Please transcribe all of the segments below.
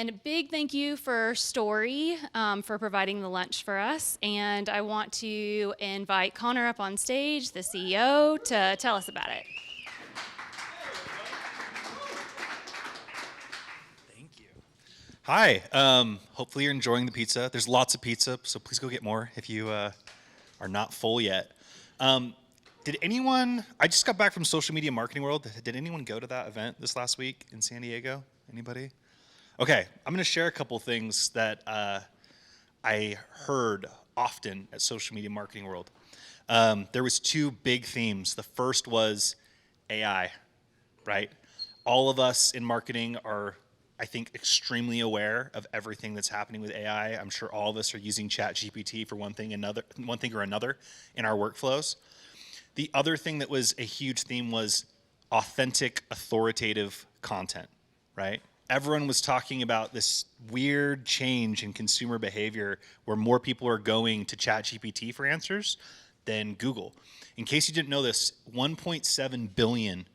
And a big thank you for Storyy for providing the lunch for us. And I want to invite Connor up on stage, the CEO, to tell us about it. Thank you. Hi. Hopefully you're enjoying the pizza. There's lots of pizza, so please go get more if you are not full yet. Did anyone, I just got back from Social Media Marketing World. Did anyone go to that event this last week in San Diego? Anybody? Okay, I'm going to share a couple things that I heard often at Social Media Marketing World. There was two big themes. The first was AI, right? All of us in marketing are, I think, extremely aware of everything that's happening with AI. I'm sure all of us are using ChatGPT for one thing or another in our workflows. The other thing that was a huge theme was authentic, authoritative content, right? Everyone was talking about this weird change in consumer behavior where more people are going to ChatGPT for answers than Google. In case you didn't know this, 1.7 billion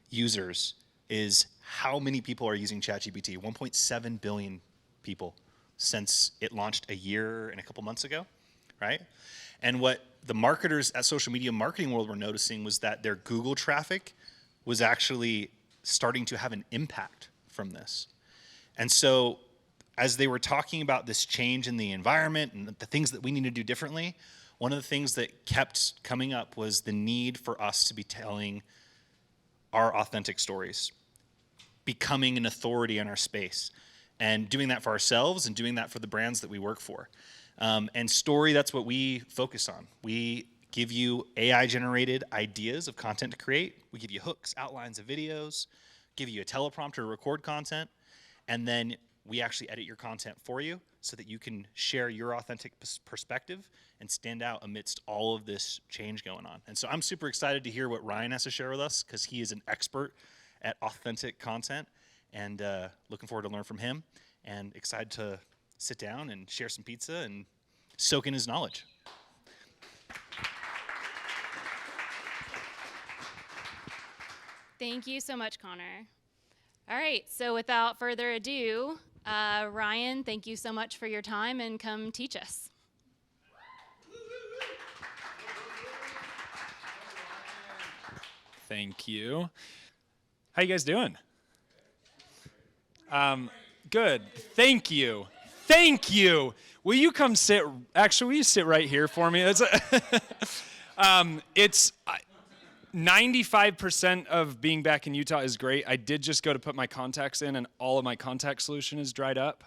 users is how many people are using ChatGPT. 1.7 billion people since it launched a year and a couple months ago, right? And what the marketers at Social Media Marketing World were noticing was that their Google traffic was actually starting to have an impact from this. And so as they were talking about this change in the environment and the things that we need to do differently, one of the things that kept coming up was the need for us to be telling our authentic stories, becoming an authority in our space, and doing that for ourselves and doing that for the brands that we work for. And Storyy, that's what we focus on. We give you AI-generated ideas of content to create. We give you hooks, outlines of videos, give you a teleprompter to record content, and then we actually edit your content for you so that you can share your authentic perspective and stand out amidst all of this change going on. And so I'm super excited to hear what Ryan has to share with us because he is an expert at authentic content, and looking forward to learn from him and excited to sit down and share some pizza and soak in his knowledge. Thank you so much, Connor. All right, so without further ado, Ryan, thank you so much for your time, and come teach us. Thank you. How you guys doing? Good. Thank you. Thank you. Will you come sit? Actually, will you sit right here for me? It's 95% of being back in Utah is great. I did just go to put my contacts in, and all of my contact solution is dried up.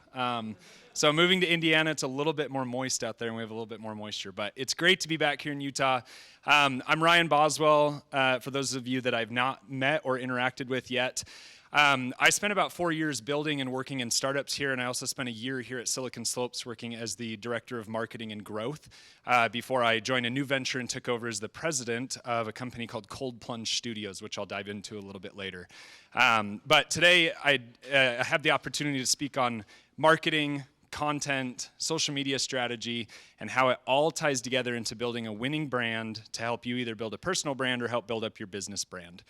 So moving to Indiana, it's a little bit more moist out there, and we have a little bit more moisture. But it's great to be back here in Utah. I'm Ryan Boswell, for those of you that I've not met or interacted with yet. I spent about 4 years building and working in startups here, and I also spent a year here at Silicon Slopes working as the Director of Marketing and Growth before I joined a new venture and took over as the president of a company called Plunge Studios, which I'll dive into a little bit later. But today I have the opportunity to speak on marketing, content, social media strategy, and how it all ties together into building a winning brand to help you either build a personal brand or help build up your business brand.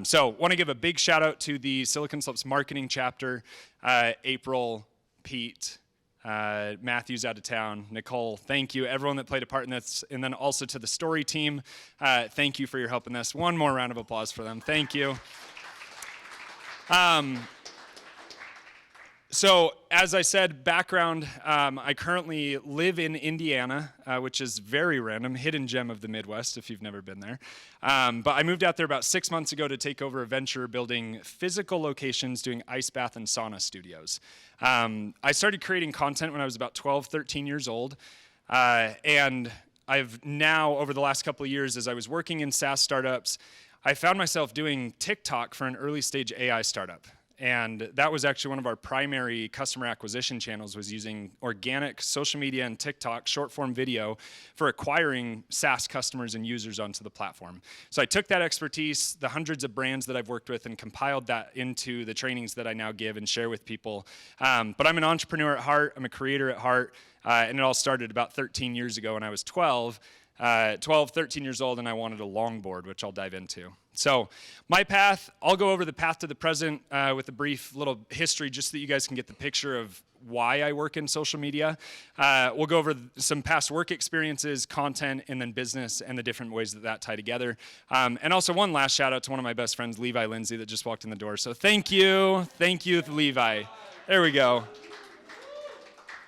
So want to give a big shout out to the Silicon Slopes marketing chapter, April, Pete, Matthew's out of town, Nicole, thank you, everyone that played a part in this, and then also to the Storyy team, thank you for your help in this. One more round of applause for them, thank you. So, as I said, background, I currently live in Indiana, which is very random, hidden gem of the Midwest if you've never been there. But I moved out there about 6 months ago to take over a venture building physical locations doing ice bath and sauna studios. I started creating content when I was about 12, 13 years old. And I've now, over the last couple of years, as I was working in SaaS startups, I found myself doing TikTok for an early stage AI startup. And that was actually one of our primary customer acquisition channels, was using organic social media and TikTok short form video for acquiring SaaS customers and users onto the platform. So I took that expertise, the hundreds of brands that I've worked with, and compiled that into the trainings that I now give and share with people. But I'm an entrepreneur at heart, I'm a creator at heart, and it all started about 13 years ago when I was 12. 12, 13 years old, and I wanted a longboard, which I'll dive into. So my path, I'll go over the path to the present with a brief little history just so that you guys can get the picture of why I work in social media. We'll go over some past work experiences, content, and then business and the different ways that tie together. And also one last shout out to one of my best friends, Levi Lindsay, that just walked in the door. So thank you, Levi. There we go.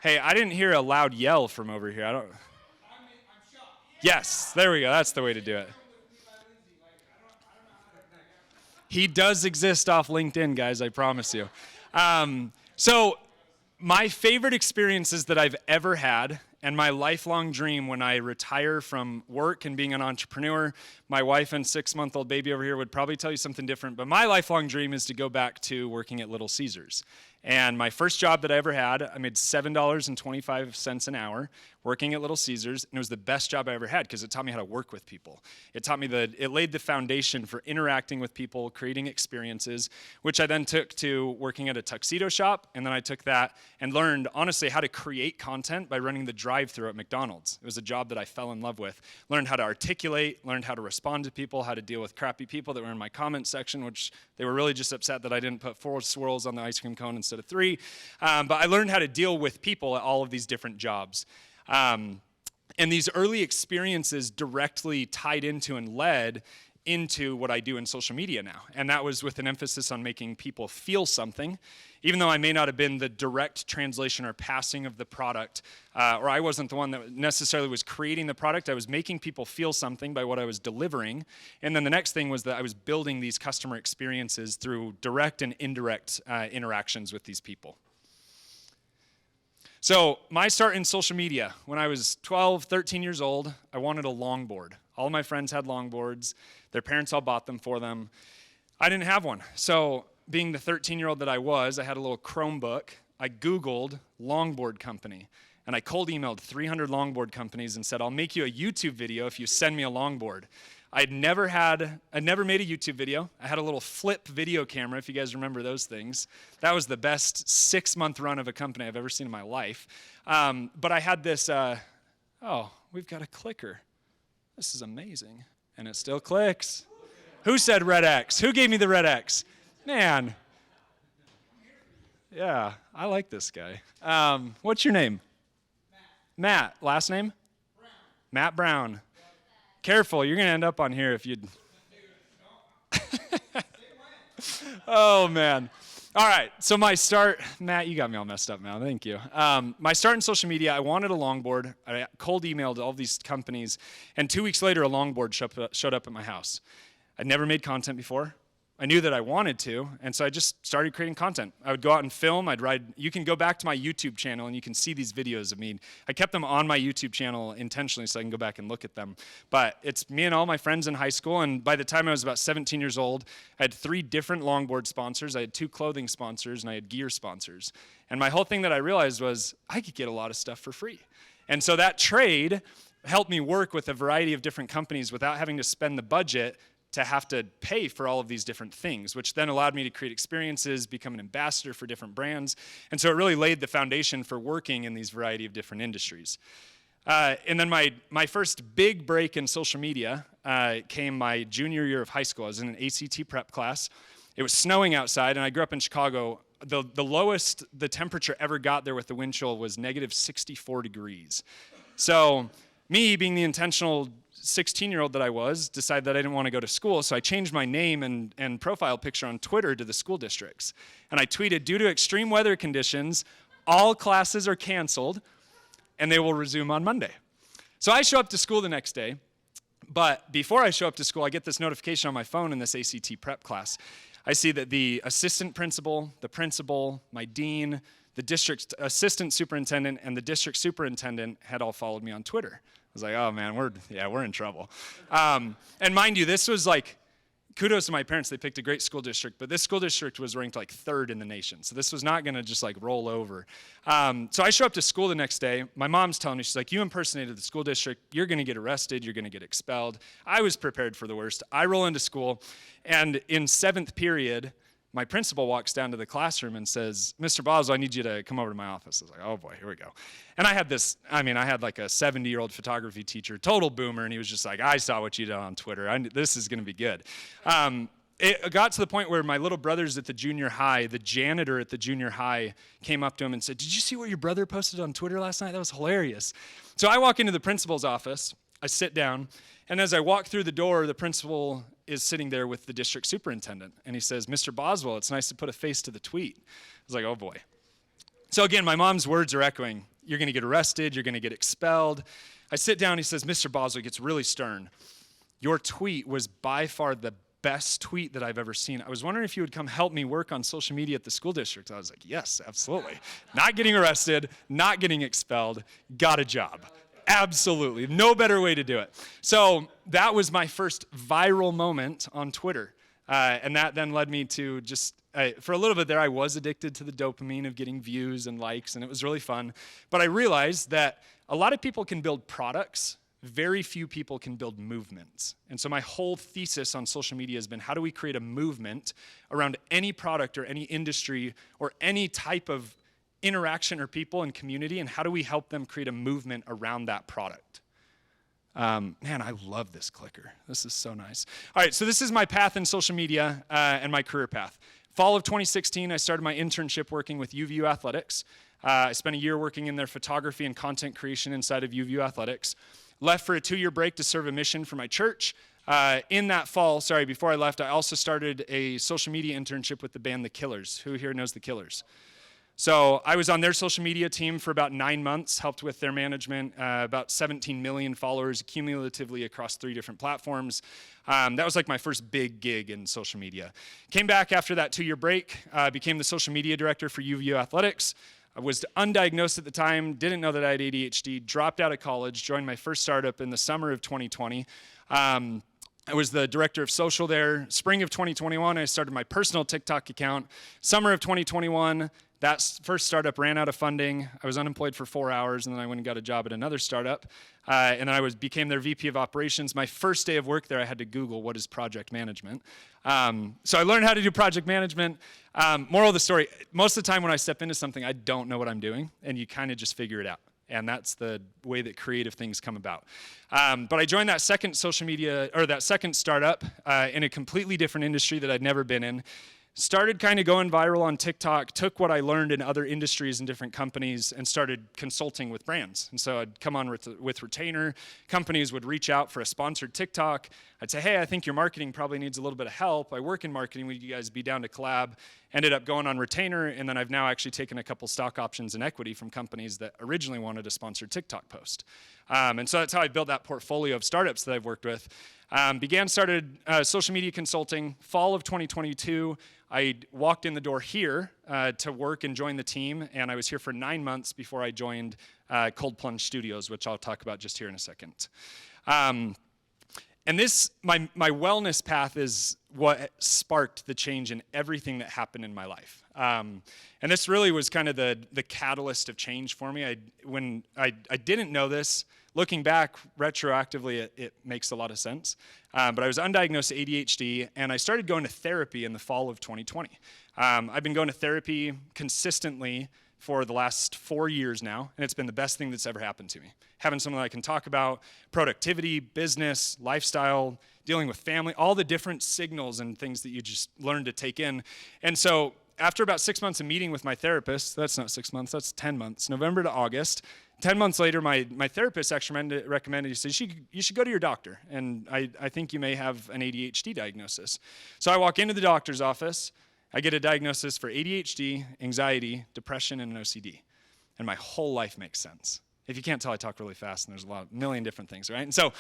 Hey, I didn't hear a loud yell from over here. I'm shocked. Yes, there we go. That's the way to do it. He does exist off LinkedIn, guys, I promise you. So my favorite experiences that I've ever had, and my lifelong dream when I retire from work and being an entrepreneur, my wife and 6-month-old baby over here would probably tell you something different, but my lifelong dream is to go back to working at Little Caesars. And my first job that I ever had, I made $7.25 an hour working at Little Caesars, and it was the best job I ever had because it taught me how to work with people. It laid the foundation for interacting with people, creating experiences, which I then took to working at a tuxedo shop, and then I took that and learned, honestly, how to create content by running the drive-thru at McDonald's. It was a job that I fell in love with. Learned how to articulate, learned how to respond to people, how to deal with crappy people that were in my comment section, which they were really just upset that I didn't put 4 swirls on the ice cream cone instead of 3. But I learned how to deal with people at all of these different jobs. And these early experiences directly tied into and led into what I do in social media now. And that was with an emphasis on making people feel something. Even though I may not have been the direct translation or passing of the product, or I wasn't the one that necessarily was creating the product, I was making people feel something by what I was delivering. And then the next thing was that I was building these customer experiences through direct and indirect interactions with these people. So my start in social media, when I was 12, 13 years old, I wanted a longboard. All of my friends had longboards. Their parents all bought them for them. I didn't have one. So being the 13-year-old that I was, I had a little Chromebook. I Googled longboard company, and I cold emailed 300 longboard companies and said, I'll make you a YouTube video if you send me a longboard. I'd never made a YouTube video. I had a little flip video camera, if you guys remember those things. That was the best 6-month run of a company I've ever seen in my life. But I had this, we've got a clicker. This is amazing. And it still clicks. Who said red X? Who gave me the red X? Man. Yeah, I like this guy. What's your name? Matt. Last name? Brown. Matt Brown. Careful, you're going to end up on here if you'd... Oh, man. All right, so my start... Matt, you got me all messed up, man. Thank you. My start in social media, I wanted a longboard. I cold emailed all these companies, and 2 weeks later, a longboard showed up at my house. I'd never made content before. I knew that I wanted to, and so I just started creating content. I would go out and film. I'd ride. You can go back to my YouTube channel, and you can see these videos of me. I kept them on my YouTube channel intentionally so I can go back and look at them. But it's me and all my friends in high school, and by the time I was about 17 years old, I had 3 different longboard sponsors. I had 2 clothing sponsors, and I had gear sponsors. And my whole thing that I realized was I could get a lot of stuff for free. And so that trade helped me work with a variety of different companies without having to spend the budget to have to pay for all of these different things, which then allowed me to create experiences, become an ambassador for different brands. And so it really laid the foundation for working in these variety of different industries. And then my first big break in social media came my junior year of high school. I was in an ACT prep class. It was snowing outside, and I grew up in Chicago. The lowest the temperature ever got there with the wind chill was negative 64 degrees. So me, being the intentional 16-year-old that I was, decided that I didn't want to go to school, so I changed my name and profile picture on Twitter to the school districts. And I tweeted, due to extreme weather conditions, all classes are canceled, and they will resume on Monday. So I show up to school the next day, but before I show up to school, I get this notification on my phone in this ACT prep class. I see that the assistant principal, the principal, my dean, the district assistant superintendent, and the district superintendent had all followed me on Twitter. I was like, oh man, we're in trouble. And mind you, this was like, kudos to my parents, they picked a great school district, but this school district was ranked like 3rd in the nation. So this was not gonna just like roll over. So I show up to school the next day. My mom's telling me, she's like, you impersonated the school district, you're gonna get arrested, you're gonna get expelled. I was prepared for the worst. I roll into school, and in 7th period, my principal walks down to the classroom and says, Mr. Boswell, I need you to come over to my office. I was like, oh boy, here we go. And I had like a 70-year-old photography teacher, total boomer, and he was just like, I saw what you did on Twitter. This is going to be good. It got to the point where my little brothers at the junior high, the janitor at the junior high came up to him and said, did you see what your brother posted on Twitter last night? That was hilarious. So I walk into the principal's office, I sit down, and as I walk through the door, the principal is sitting there with the district superintendent. And he says, Mr. Boswell, it's nice to put a face to the tweet. I was like, oh boy. So again, my mom's words are echoing. You're going to get arrested. You're going to get expelled. I sit down. He says, Mr. Boswell, gets really stern. Your tweet was by far the best tweet that I've ever seen. I was wondering if you would come help me work on social media at the school district. I was like, yes, absolutely. Not getting arrested, not getting expelled, got a job. Absolutely. No better way to do it. So that was my first viral moment on Twitter. And that then led me to just, for a little bit there, I was addicted to the dopamine of getting views and likes, and it was really fun. But I realized that a lot of people can build products. Very few people can build movements. And so my whole thesis on social media has been, how do we create a movement around any product or any industry or any type of interaction or people and community, and how do we help them create a movement around that product? Man, I love this clicker. This is so nice. All right, so this is my path in social media and my career path. Fall of 2016, I started my internship working with UVU Athletics. I spent a year working in their photography and content creation inside of UVU Athletics. Left for a 2-year break to serve a mission for my church. In that fall, before I left, I also started a social media internship with the band The Killers. Who here knows The Killers? So I was on their social media team for about 9 months, helped with their management, about 17 million followers cumulatively across 3 different platforms. That was like my first big gig in social media. Came back after that 2-year break, became the social media director for UVU Athletics. I was undiagnosed at the time, didn't know that I had ADHD, dropped out of college, joined my first startup in the summer of 2020. I was the director of social there. Spring of 2021, I started my personal TikTok account. Summer of 2021, that first startup ran out of funding. I was unemployed for 4 hours, and then I went and got a job at another startup. And then I became their VP of operations. My first day of work there, I had to Google what is project management. So I learned how to do project management. Moral of the story, most of the time when I step into something, I don't know what I'm doing, and you kind of just figure it out. And that's the way that creative things come about. But I joined that second that second startup in a completely different industry that I'd never been in. Started kind of going viral on TikTok, took what I learned in other industries and different companies and started consulting with brands. And so I'd come on with retainer. Companies would reach out for a sponsored TikTok. I'd say, hey, I think your marketing probably needs a little bit of help. I work in marketing. Would you guys be down to collab? Ended up going on retainer, and then I've now actually taken a couple stock options and equity from companies that originally wanted a sponsored TikTok post. And so that's how I built that portfolio of startups that I've worked with. Started social media consulting. Fall of 2022, I walked in the door here to work and join the team, and I was here for 9 months before I joined Plunge Studios, which I'll talk about just here in a second. And this, my wellness path is what sparked the change in everything that happened in my life. And this really was kind of the catalyst of change for me. When I didn't know this, looking back retroactively, it makes a lot of sense. But I was undiagnosed ADHD, and I started going to therapy in the fall of 2020. I've been going to therapy consistently for the last 4 years now, and it's been the best thing that's ever happened to me. Having someone that I can talk about productivity, business, lifestyle, dealing with family, all the different signals and things that you just learn to take in. And so after about 6 months of meeting with my therapist, that's not 6 months, that's 10 months, November to August, 10 months later, my therapist actually recommended, he said, you should go to your doctor, and I think you may have an ADHD diagnosis. So I walk into the doctor's office, I get a diagnosis for ADHD, anxiety, depression, and an OCD. And my whole life makes sense. If you can't tell, I talk really fast, and there's a million different things, right? And so,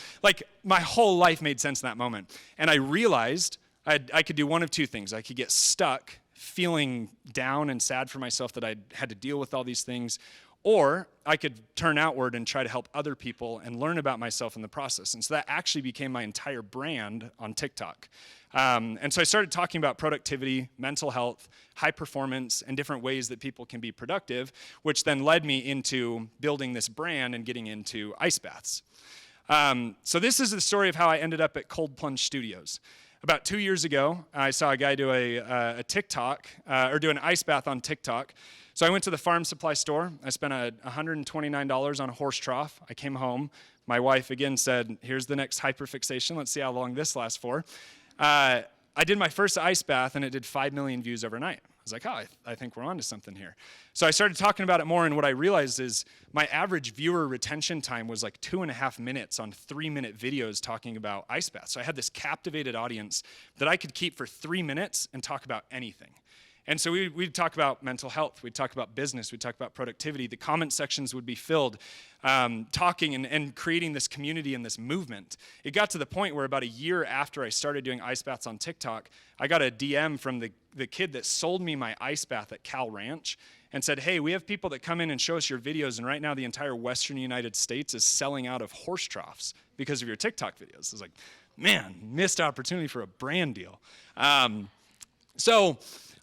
my whole life made sense in that moment. And I realized I could do one of two things. I could get stuck feeling down and sad for myself that I had to deal with all these things, or I could turn outward and try to help other people and learn about myself in the process. And so that actually became my entire brand on TikTok. And so I started talking about productivity, mental health, high performance, and different ways that people can be productive, which then led me into building this brand and getting into ice baths. So this is the story of how I ended up at Plunge Studios. About 2 years ago, I saw a guy do a TikTok, or do an ice bath on TikTok. So I went to the farm supply store. I spent $129 on a horse trough. I came home. My wife again said, here's the next hyperfixation. Let's see how long this lasts for. I did my first ice bath, and it did 5 million views overnight. I was like, oh, I think we're onto something here. So I started talking about it more, and what I realized is my average viewer retention time was like 2.5 minutes on 3-minute videos talking about ice baths. So I had this captivated audience that I could keep for 3 minutes and talk about anything. And so we'd talk about mental health, we'd talk about business, we'd talk about productivity. The comment sections would be filled, talking and creating this community and this movement. It got to the point where about a year after I started doing ice baths on TikTok, I got a DM from the kid that sold me my ice bath at Cal Ranch and said, hey, we have people that come in and show us your videos, and right now the entire Western United States is selling out of horse troughs because of your TikTok videos. I was like, man, missed opportunity for a brand deal. So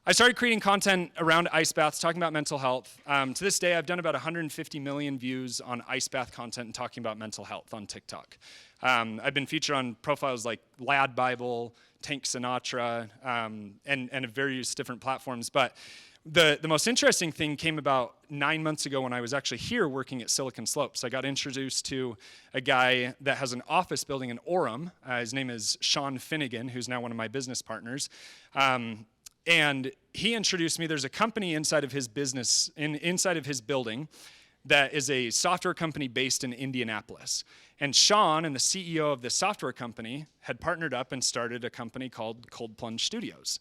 I started creating content around ice baths, talking about mental health. To this day, I've done about 150 million views on ice bath content and talking about mental health on TikTok. I've been featured on profiles like Lad Bible, Tank Sinatra, and various different platforms. But the most interesting thing came about 9 months ago when I was actually here working at Silicon Slopes. I got introduced to a guy that has an office building in Orem. His name is Sean Finnegan, who's now one of my business partners. And he introduced me, there's a company inside of his business, inside of his building, that is a software company based in Indianapolis. And Sean and the CEO of this software company had partnered up and started a company called Plunge Studios.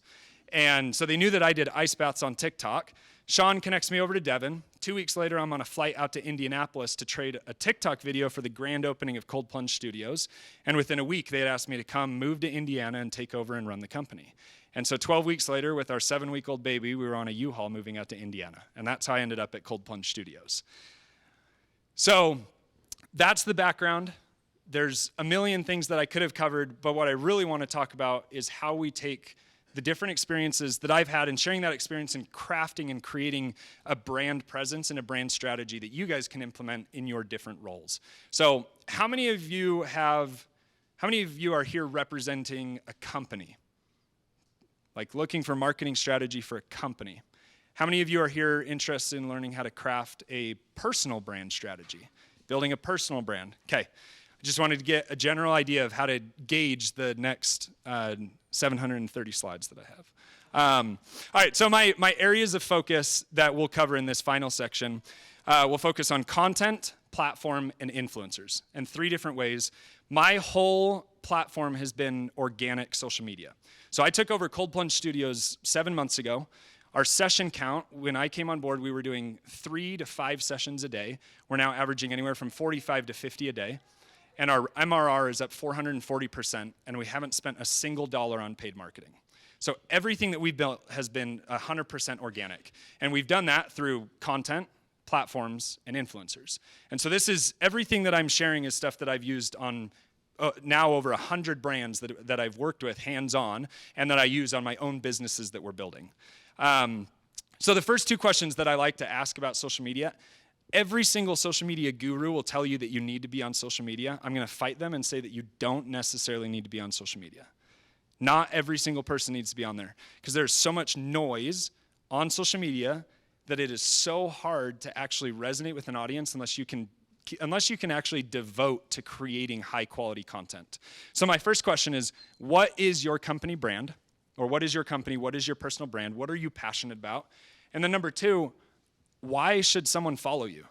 And so they knew that I did ice baths on TikTok. Sean connects me over to Devin. 2 weeks later, I'm on a flight out to Indianapolis to trade a TikTok video for the grand opening of Plunge Studios. And within a week, they had asked me to come move to Indiana and take over and run the company. And so 12 weeks later, with our 7-week-old baby, we were on a U-Haul moving out to Indiana. And that's how I ended up at Plunge Studios. So that's the background. There's a million things that I could have covered, but what I really want to talk about is how we take the different experiences that I've had and sharing that experience and crafting and creating a brand presence and a brand strategy that you guys can implement in your different roles. So how many of you are here representing a company? Like looking for marketing strategy for a company. How many of you are here interested in learning how to craft a personal brand strategy? Building a personal brand. Okay, I just wanted to get a general idea of how to gauge the next 730 slides that I have. All right, so my areas of focus that we'll cover in this final section, we'll focus on content, platform, and influencers in 3 different ways. My whole platform has been organic social media. So I took over Plunge Studios 7 months ago. Our session count, when I came on board, we were doing 3 to 5 sessions a day. We're now averaging anywhere from 45 to 50 a day. And our MRR is up 440%, and we haven't spent a single dollar on paid marketing. So everything that we've built has been 100% organic. And we've done that through content, platforms, and influencers. And so this is, everything that I'm sharing is stuff that I've used on now over 100 brands that I've worked with hands-on and that I use on my own businesses that we're building. So the first 2 questions that I like to ask about social media, every single social media guru will tell you that you need to be on social media. I'm going to fight them and say that you don't necessarily need to be on social media. Not every single person needs to be on there because there's so much noise on social media that it is so hard to actually resonate with an audience unless you can actually devote to creating high quality content. So my first question is, what is your company brand? Or what is your company? What is your personal brand? What are you passionate about? And then number 2, why should someone follow you?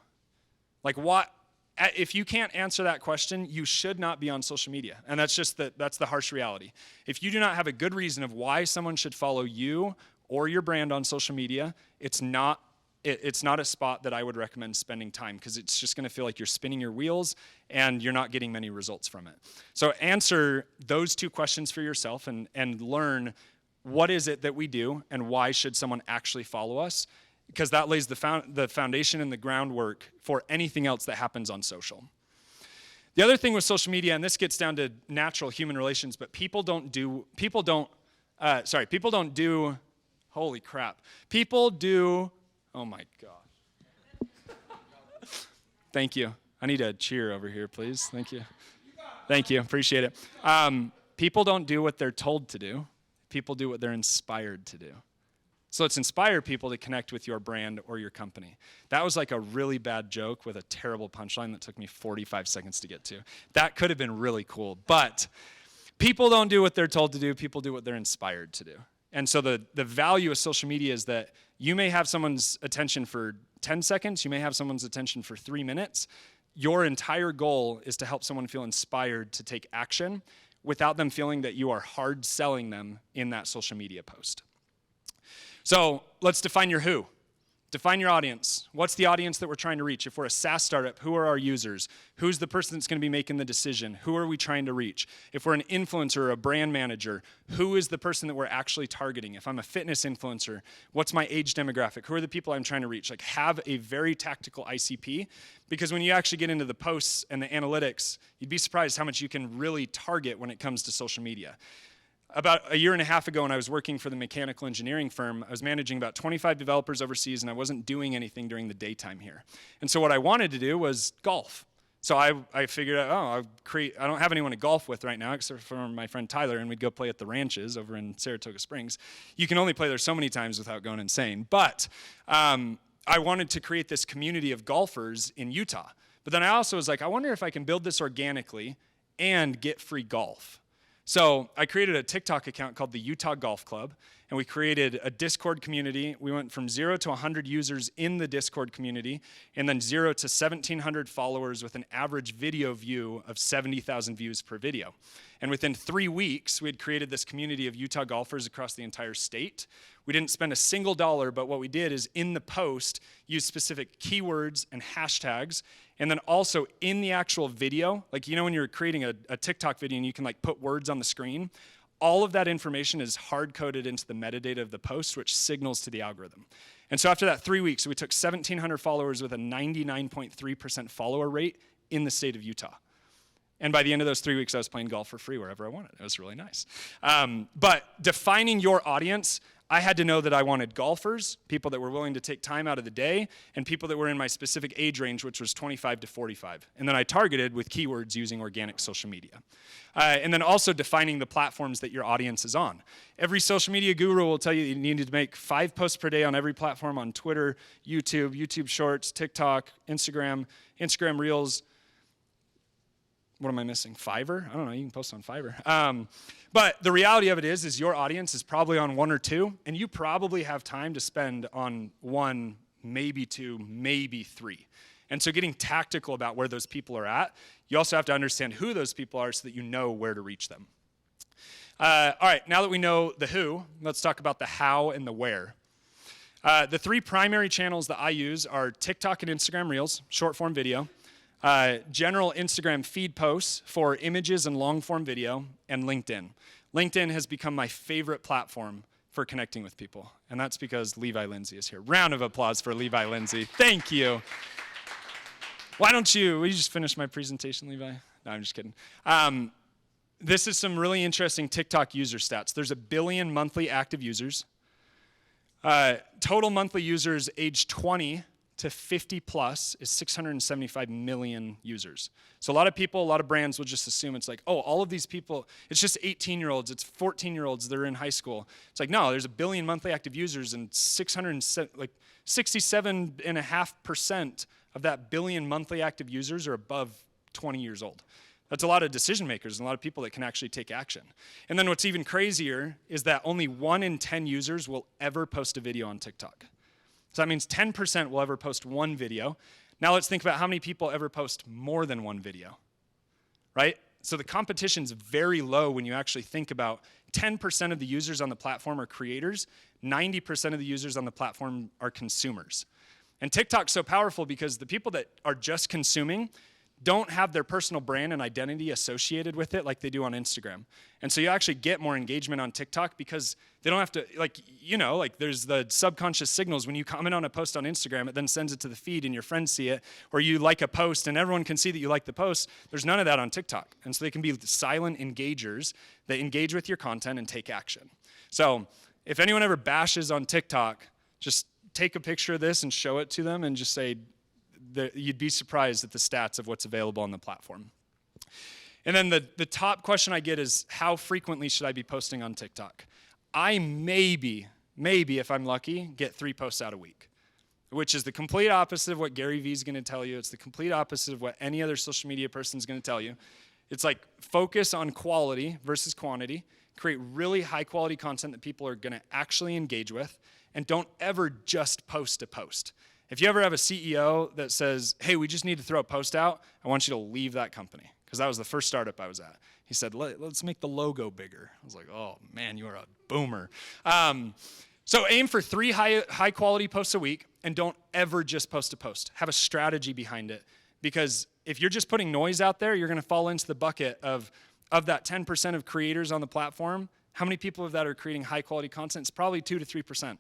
Like what, if you can't answer that question, you should not be on social media. And that's the harsh reality. If you do not have a good reason of why someone should follow you or your brand on social media, it's not a spot that I would recommend spending time because it's just going to feel like you're spinning your wheels and you're not getting many results from it. So answer those 2 questions for yourself and learn what is it that we do and why should someone actually follow us, because that lays the foundation and the groundwork for anything else that happens on social. The other thing with social media, and this gets down to natural human relations, but people don't do, holy crap. People do, oh my gosh. Thank you. I need a cheer over here, please. Thank you. Thank you, appreciate it. people don't do what they're told to do. People do what they're inspired to do. So let's inspire people to connect with your brand or your company. That was like a really bad joke with a terrible punchline that took me 45 seconds to get to. That could have been really cool. But people don't do what they're told to do. People do what they're inspired to do. And so the value of social media is that you may have someone's attention for 10 seconds. You may have someone's attention for 3 minutes. Your entire goal is to help someone feel inspired to take action without them feeling that you are hard selling them in that social media post. So let's define your who. Define your audience. What's the audience that we're trying to reach? If we're a SaaS startup, who are our users? Who's the person that's going to be making the decision? Who are we trying to reach? If we're an influencer or a brand manager, who is the person that we're actually targeting? If I'm a fitness influencer, what's my age demographic? Who are the people I'm trying to reach? Like, have a very tactical ICP, because when you actually get into the posts and the analytics, you'd be surprised how much you can really target when it comes to social media. About a year and a half ago, when I was working for the mechanical engineering firm, I was managing about 25 developers overseas, and I wasn't doing anything during the daytime here. And so what I wanted to do was golf. So I figured out, I don't have anyone to golf with right now, except for my friend Tyler, and we'd go play at the ranches over in Saratoga Springs. You can only play there so many times without going insane. But I wanted to create this community of golfers in Utah. But then I also was like, I wonder if I can build this organically and get free golf. So I created a TikTok account called the Utah Golf Club, and we created a Discord community. We went from 0 to 100 users in the Discord community, and then 0 to 1,700 followers with an average video view of 70,000 views per video. And within 3 weeks, we had created this community of Utah golfers across the entire state. We didn't spend a single dollar, but what we did is in the post, use specific keywords and hashtags. And then also in the actual video, like, you know, when you're creating a TikTok video and you can like put words on the screen, all of that information is hard-coded into the metadata of the post, which signals to the algorithm. And so after that 3 weeks, we took 1,700 followers with a 99.3% follower rate in the state of Utah. And by the end of those 3 weeks, I was playing golf for free wherever I wanted. It was really nice. But defining your audience, I had to know that I wanted golfers, people that were willing to take time out of the day, and people that were in my specific age range, which was 25 to 45. And then I targeted with keywords using organic social media. And then also defining the platforms that your audience is on. Every social media guru will tell you you need to make 5 posts per day on every platform, on Twitter, YouTube, YouTube Shorts, TikTok, Instagram, Instagram Reels. What am I missing? Fiverr? I don't know. You can post on Fiverr. But the reality of it is your audience is probably on 1 or 2, and you probably have time to spend on 1, maybe 2, maybe 3. And so getting tactical about where those people are at, you also have to understand who those people are so that you know where to reach them. All right, now that we know the who, let's talk about the how and the where. The 3 primary channels that I use are TikTok and Instagram Reels, short form video, general Instagram feed posts for images and long form video, and LinkedIn. LinkedIn has become my favorite platform for connecting with people, and that's because Levi Lindsay is here. Round of applause for Levi Lindsay. Thank you. Will you just finish my presentation, Levi? No, I'm just kidding. This is some really interesting TikTok user stats. There's 1 billion monthly active users. Total monthly users age 20 to 50 plus is 675 million users. So a lot of brands will just assume it's like, oh, all of these people, it's just 18-year-olds, it's 14-year-olds, they're in high school. It's like, no, there's 1 billion monthly active users, and 67.5% of that billion monthly active users are above 20 years old. That's a lot of decision makers and a lot of people that can actually take action. And then what's even crazier is that only 1 in 10 users will ever post a video on TikTok. So that means 10% will ever post 1 video. Now let's think about how many people ever post more than 1 video, right? So the competition's very low when you actually think about 10% of the users on the platform are creators, 90% of the users on the platform are consumers. And TikTok's so powerful because the people that are just consuming don't have their personal brand and identity associated with it like they do on Instagram. And so you actually get more engagement on TikTok because they don't have to, there's the subconscious signals. When you comment on a post on Instagram, it then sends it to the feed and your friends see it, or you like a post and everyone can see that you like the post. There's none of that on TikTok. And so they can be silent engagers that engage with your content and take action. So if anyone ever bashes on TikTok, just take a picture of this and show it to them and just say, you'd be surprised at the stats of what's available on the platform. And then the top question I get is, how frequently should I be posting on TikTok? I maybe, if I'm lucky, get 3 posts out a week, which is the complete opposite of what Gary Vee is going to tell you. It's the complete opposite of what any other social media person is going to tell you. It's like focus on quality versus quantity, create really high quality content that people are going to actually engage with, and don't ever just post a post. If you ever have a CEO that says, hey, we just need to throw a post out, I want you to leave that company. Because that was the first startup I was at. He said, let's make the logo bigger. I was like, oh man, you are a boomer. So aim for 3 high quality posts a week, and don't ever just post a post. Have a strategy behind it. Because if you're just putting noise out there, you're going to fall into the bucket of that 10% of creators on the platform. How many people of that are creating high quality content? It's probably 2 to 3%.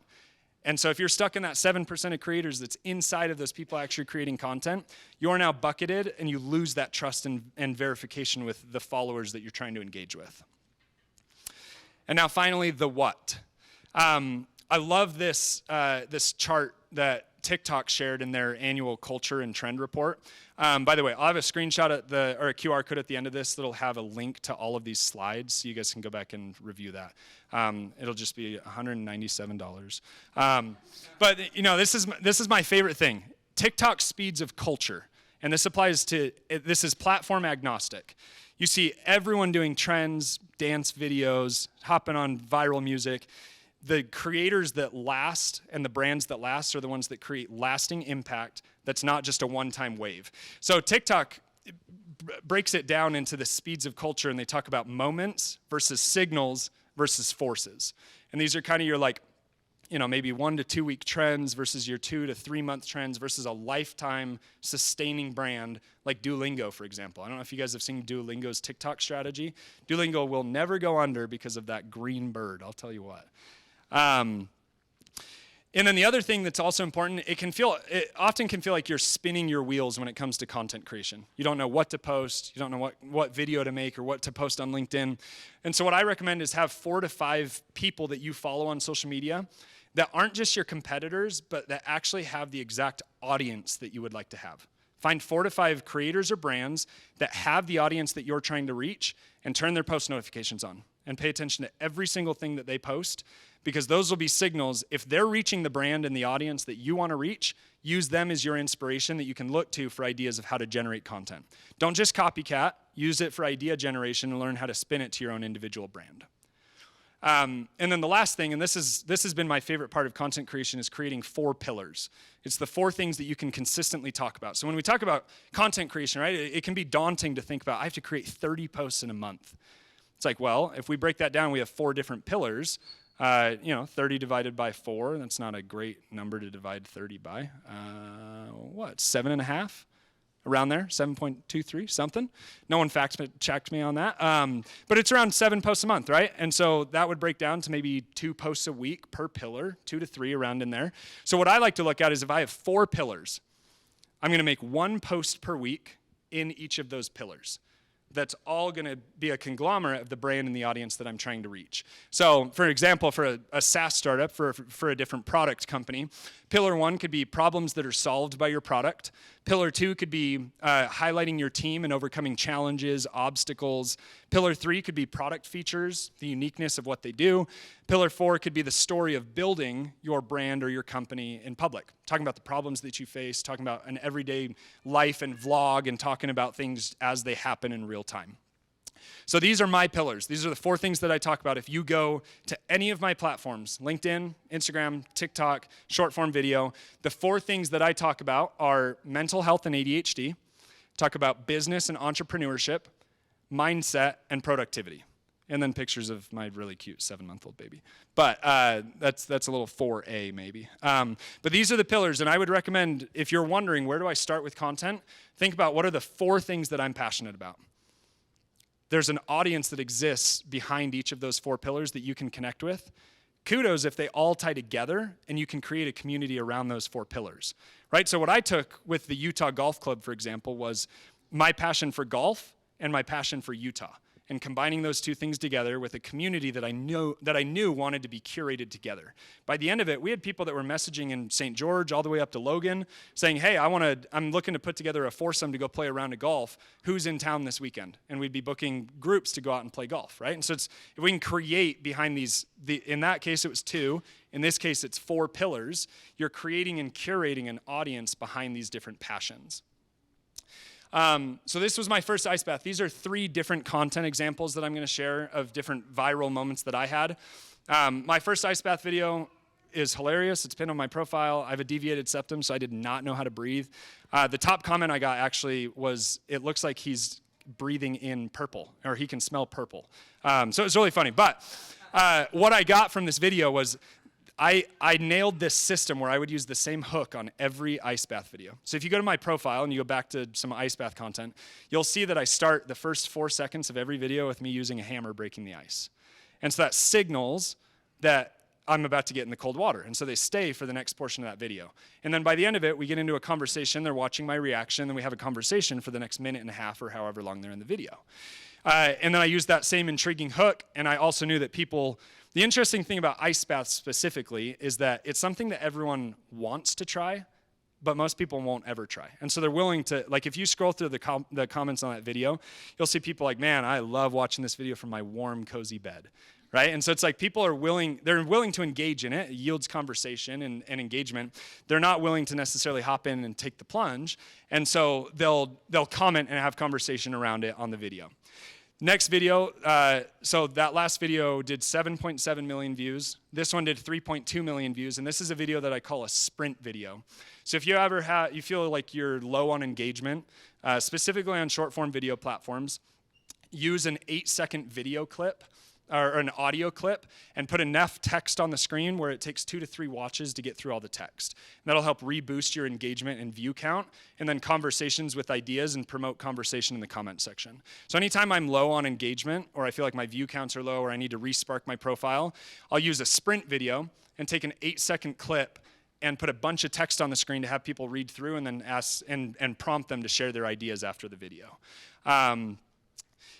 And so if you're stuck in that 7% of creators that's inside of those people actually creating content, you're now bucketed and you lose that trust and verification with the followers that you're trying to engage with. And now finally, the what. I love this chart that TikTok shared in their annual culture and trend report. By the way, I'll have a screenshot or a QR code at the end of this that'll have a link to all of these slides, so you guys can go back and review that. It'll just be $197. But this is my favorite thing. TikTok speeds of culture, and this is platform agnostic. You see everyone doing trends, dance videos, hopping on viral music. The creators that last and the brands that last are the ones that create lasting impact that's not just a one-time wave. So TikTok breaks it down into the speeds of culture, and they talk about moments versus signals versus forces. And these are kind of your maybe 1 to 2 week trends versus your 2 to 3 month trends versus a lifetime sustaining brand like Duolingo, for example. I don't know if you guys have seen Duolingo's TikTok strategy. Duolingo will never go under because of that green bird, I'll tell you what. And then the other thing that's also important, it often can feel like you're spinning your wheels when it comes to content creation. You don't know what to post, you don't know what video to make or what to post on LinkedIn. And so what I recommend is have 4 to 5 people that you follow on social media that aren't just your competitors, but that actually have the exact audience that you would like to have. Find 4 to 5 creators or brands that have the audience that you're trying to reach, and turn their post notifications on. And pay attention to every single thing that they post, because those will be signals. If they're reaching the brand and the audience that you want to reach, use them as your inspiration that you can look to for ideas of how to generate content. Don't just copycat. Use it for idea generation and learn how to spin it to your own individual brand. And then the last thing, and this has been my favorite part of content creation, is creating 4 pillars. It's the 4 things that you can consistently talk about. So when we talk about content creation, right, it can be daunting to think about, I have to create 30 posts in a month. It's like, well, if we break that down, we have 4 different pillars. 30 divided by 4, that's not a great number to divide 30 by. 7.5? Around there, 7.23, something. No one checked me on that. But it's around 7 posts a month, right? And so that would break down to maybe 2 posts a week per pillar, 2 to 3 around in there. So what I like to look at is if I have 4 pillars, I'm going to make 1 post per week in each of those pillars. That's all going to be a conglomerate of the brand and the audience that I'm trying to reach. So, for example, for a SaaS startup, for a different product company, pillar 1 could be problems that are solved by your product. Pillar 2 could be highlighting your team and overcoming challenges, obstacles. Pillar 3 could be product features, the uniqueness of what they do. Pillar 4 could be the story of building your brand or your company in public, talking about the problems that you face, talking about an everyday life and vlog, and talking about things as they happen in real time. So these are my pillars. These are the 4 things that I talk about. If you go to any of my platforms, LinkedIn, Instagram, TikTok, short form video, the 4 things that I talk about are mental health and ADHD, talk about business and entrepreneurship, mindset, and productivity. And then pictures of my really cute 7-month-old baby. But that's a little 4A maybe. But these are the pillars, and I would recommend, if you're wondering where do I start with content, think about what are the 4 things that I'm passionate about. There's an audience that exists behind each of those 4 pillars that you can connect with. Kudos if they all tie together and you can create a community around those 4 pillars, right? So what I took with the Utah Golf Club, for example, was my passion for golf and my passion for Utah. and combining those two things together with a community that I knew wanted to be curated together. By the end of it, we had people that were messaging in St. George all the way up to Logan saying, hey, I'm looking to put together a foursome to go play a round of golf. Who's in town this weekend? And we'd be booking groups to go out and play golf, right? And so if we can create behind in that case it was 2, in this case it's 4 pillars, you're creating and curating an audience behind these different passions. So this was my first ice bath. These are 3 different content examples that I'm going to share of different viral moments that I had. My first ice bath video is hilarious. It's pinned on my profile. I have a deviated septum, so I did not know how to breathe. The top comment I got actually was, it looks like he's breathing in purple, or he can smell purple. So it's really funny. But what I got from this video was, I nailed this system where I would use the same hook on every ice bath video. So if you go to my profile and you go back to some ice bath content, you'll see that I start the first 4 seconds of every video with me using a hammer breaking the ice. And so that signals that I'm about to get in the cold water. And so they stay for the next portion of that video. And then by the end of it, we get into a conversation. They're watching my reaction. Then we have a conversation for the next minute and a half or however long they're in the video. And then I used that same intriguing hook. And I also knew that the interesting thing about ice baths specifically is that it's something that everyone wants to try, but most people won't ever try. And so they're willing to, like if you scroll through the comments on that video, you'll see people like, man, I love watching this video from my warm, cozy bed, right? And so it's like people are willing to engage in it. It yields conversation and engagement. They're not willing to necessarily hop in and take the plunge. And so they'll comment and have conversation around it on the video. Next video, so that last video did 7.7 million views. This one did 3.2 million views, and this is a video that I call a sprint video. So if you you feel like you're low on engagement, specifically on short form video platforms, use an 8-second video clip or an audio clip and put enough text on the screen where it takes 2 to 3 watches to get through all the text. And that'll help reboost your engagement and view count, and then conversations with ideas and promote conversation in the comment section. So anytime I'm low on engagement, or I feel like my view counts are low, or I need to re-spark my profile, I'll use a sprint video and take an 8-second clip and put a bunch of text on the screen to have people read through and then ask and prompt them to share their ideas after the video.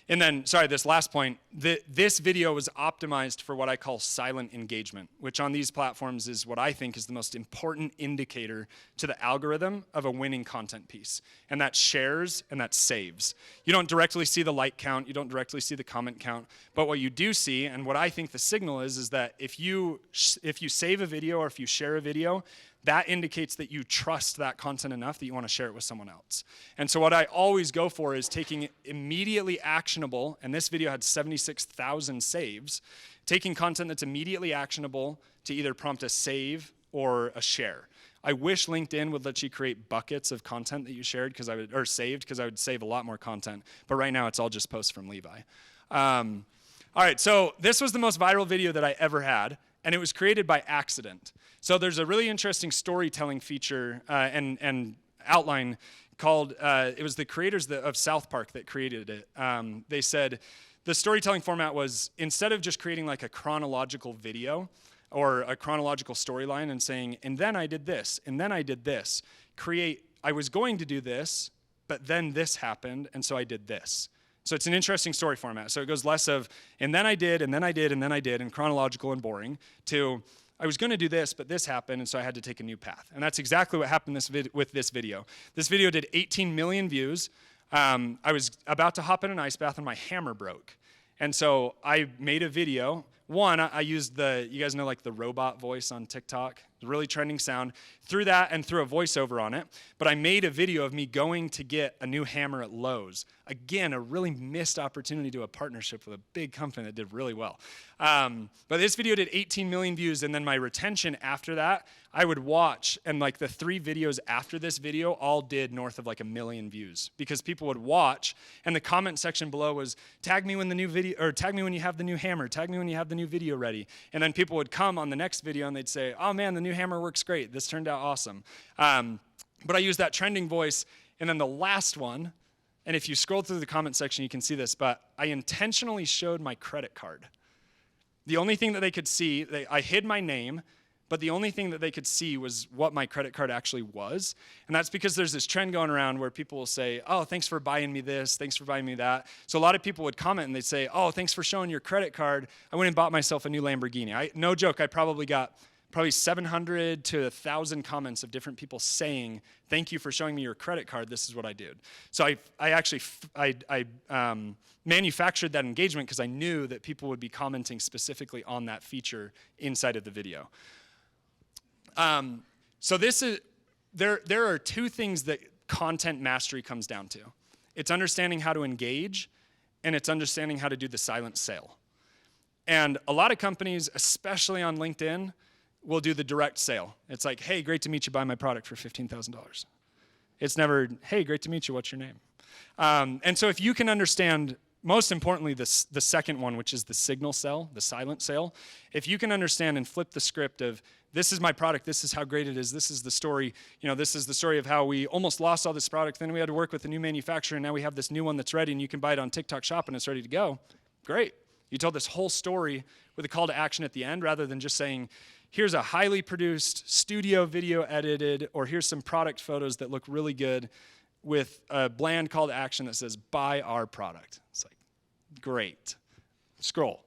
And then, sorry, this last point, this video was optimized for what I call silent engagement, which on these platforms is what I think is the most important indicator to the algorithm of a winning content piece. And that shares and that saves. You don't directly see the like count, you don't directly see the comment count, but what you do see, and what I think the signal is that if you save a video or if you share a video, that indicates that you trust that content enough that you want to share it with someone else. And so what I always go for is taking immediately actionable, and this video had 76,000 saves, taking content that's immediately actionable to either prompt a save or a share. I wish LinkedIn would let you create buckets of content that you shared or saved, because I would save a lot more content. But right now it's all just posts from Levi. All right, so this was the most viral video that I ever had, and it was created by accident. So there's a really interesting storytelling feature and outline called, it was the creators of South Park that created it. They said the storytelling format was, instead of just creating like a chronological video or a chronological storyline and saying, and then I did this, and then I did this, I was going to do this, but then this happened, and so I did this. So it's an interesting story format. So it goes less of, and then I did, and then I did, and then I did, and chronological and boring, to, I was going to do this, but this happened, and so I had to take a new path. And that's exactly what happened with this video. This video did 18 million views. I was about to hop in an ice bath, and my hammer broke. And so I made a video. One, I used you guys know like the robot voice on TikTok? Really trending sound. Threw that and threw a voiceover on it. But I made a video of me going to get a new hammer at Lowe's. Again, a really missed opportunity to a partnership with a big company that did really well. But this video did 18 million views, and then my retention after that, I would watch, and like the 3 videos after this video all did north of like 1 million views, because people would watch, and the comment section below was, tag me when the new video, or tag me when you have the new hammer, tag me when you have the new video ready. And then people would come on the next video and they'd say, oh man, the new hammer works great. This turned out awesome. But I used that trending voice. And then the last one, and if you scroll through the comment section, you can see this, but I intentionally showed my credit card. The only thing that they could see, I hid my name, but the only thing that they could see was what my credit card actually was. And that's because there's this trend going around where people will say, oh, thanks for buying me this, thanks for buying me that. So a lot of people would comment and they'd say, oh, thanks for showing your credit card. I went and bought myself a new Lamborghini. No joke, I probably got 700 to 1,000 comments of different people saying, thank you for showing me your credit card, this is what I did. So I actually manufactured that engagement because I knew that people would be commenting specifically on that feature inside of the video. So there are two things that content mastery comes down to. It's understanding how to engage, and it's understanding how to do the silent sale. And a lot of companies, especially on LinkedIn, will do the direct sale. It's like, hey, great to meet you, buy my product for $15,000. It's never, hey, great to meet you, what's your name? And so if you can understand, most importantly, the second one, which is the signal sell, the silent sale, if you can understand and flip the script of, this is my product, this is how great it is, this is the story, this is the story of how we almost lost all this product, then we had to work with a new manufacturer, and now we have this new one that's ready, and you can buy it on TikTok Shop, and it's ready to go. Great. You told this whole story with a call to action at the end, rather than just saying, here's a highly produced studio video edited, or here's some product photos that look really good with a bland call to action that says, buy our product. It's like, great. Scroll.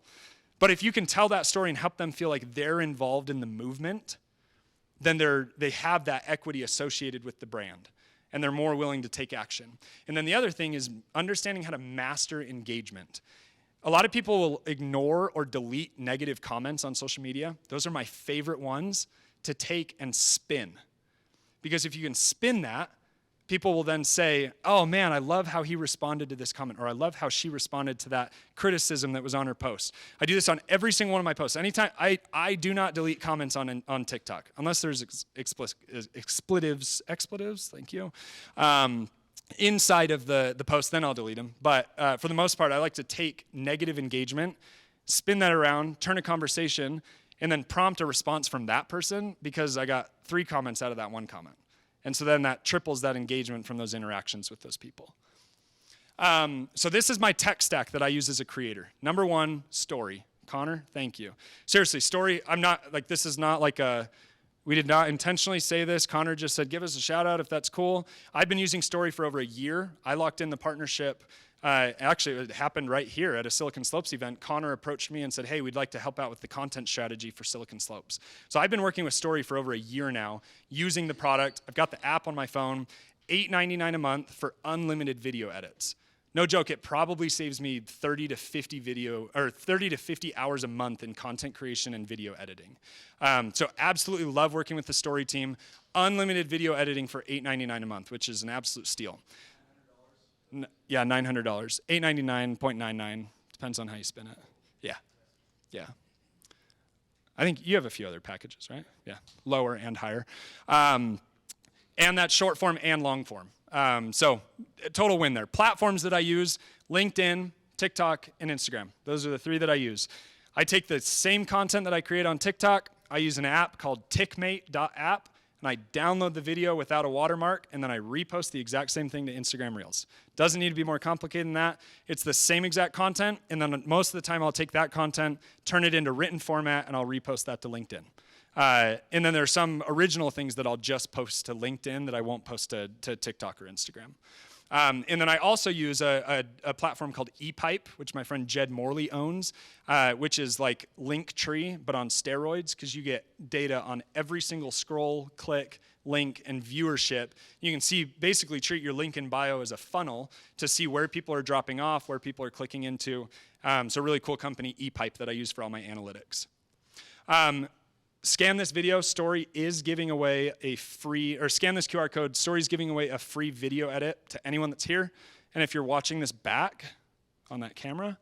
But if you can tell that story and help them feel like they're involved in the movement, then they have that equity associated with the brand, and they're more willing to take action. And then the other thing is understanding how to master engagement. A lot of people will ignore or delete negative comments on social media. Those are my favorite ones to take and spin. Because if you can spin that, people will then say, oh man, I love how he responded to this comment, or I love how she responded to that criticism that was on her post. I do this on every single one of my posts. Anytime, I do not delete comments on TikTok, unless there's expletives, thank you, inside of the post, then I'll delete them. But for the most part, I like to take negative engagement, spin that around, turn a conversation, and then prompt a response from that person, because I got 3 comments out of that one comment. And so then that triples that engagement from those interactions with those people. So this is my tech stack that I use as a creator. Number 1, Story. Connor, thank you. Seriously, Story, this is not like we did not intentionally say this. Connor just said, give us a shout out if that's cool. I've been using Story for over a year. I locked in the partnership. Actually, it happened right here at a Silicon Slopes event. Connor approached me and said, hey, we'd like to help out with the content strategy for Silicon Slopes. So I've been working with Story for over a year now, using the product. I've got the app on my phone, $8.99 a month for unlimited video edits. No joke, it probably saves me 30 to 50 hours a month in content creation and video editing. So absolutely love working with the Story team. Unlimited video editing for $8.99 a month, which is an absolute steal. Yeah, $900. $899.99. Depends on how you spin it. Yeah. I think you have a few other packages, right? Yeah, lower and higher. And that's short form and long form. So total win there. Platforms that I use, LinkedIn, TikTok, and Instagram. Those are the 3 that I use. I take the same content that I create on TikTok. I use an app called tickmate.app, and I download the video without a watermark, and then I repost the exact same thing to Instagram Reels. Doesn't need to be more complicated than that. It's the same exact content, and then most of the time I'll take that content, turn it into written format, and I'll repost that to LinkedIn. And then there's some original things that I'll just post to LinkedIn that I won't post to TikTok or Instagram. And then I also use a platform called ePipe, which my friend Jed Morley owns, which is like Linktree, but on steroids, because you get data on every single scroll, click, link, and viewership. You can see, basically treat your link in bio as a funnel to see where people are dropping off, where people are clicking into. So really cool company, ePipe, that I use for all my analytics. Scan this video, Story is giving away a free, or scan this QR code, Story is giving away a free video edit to anyone that's here. And if you're watching this back on that camera,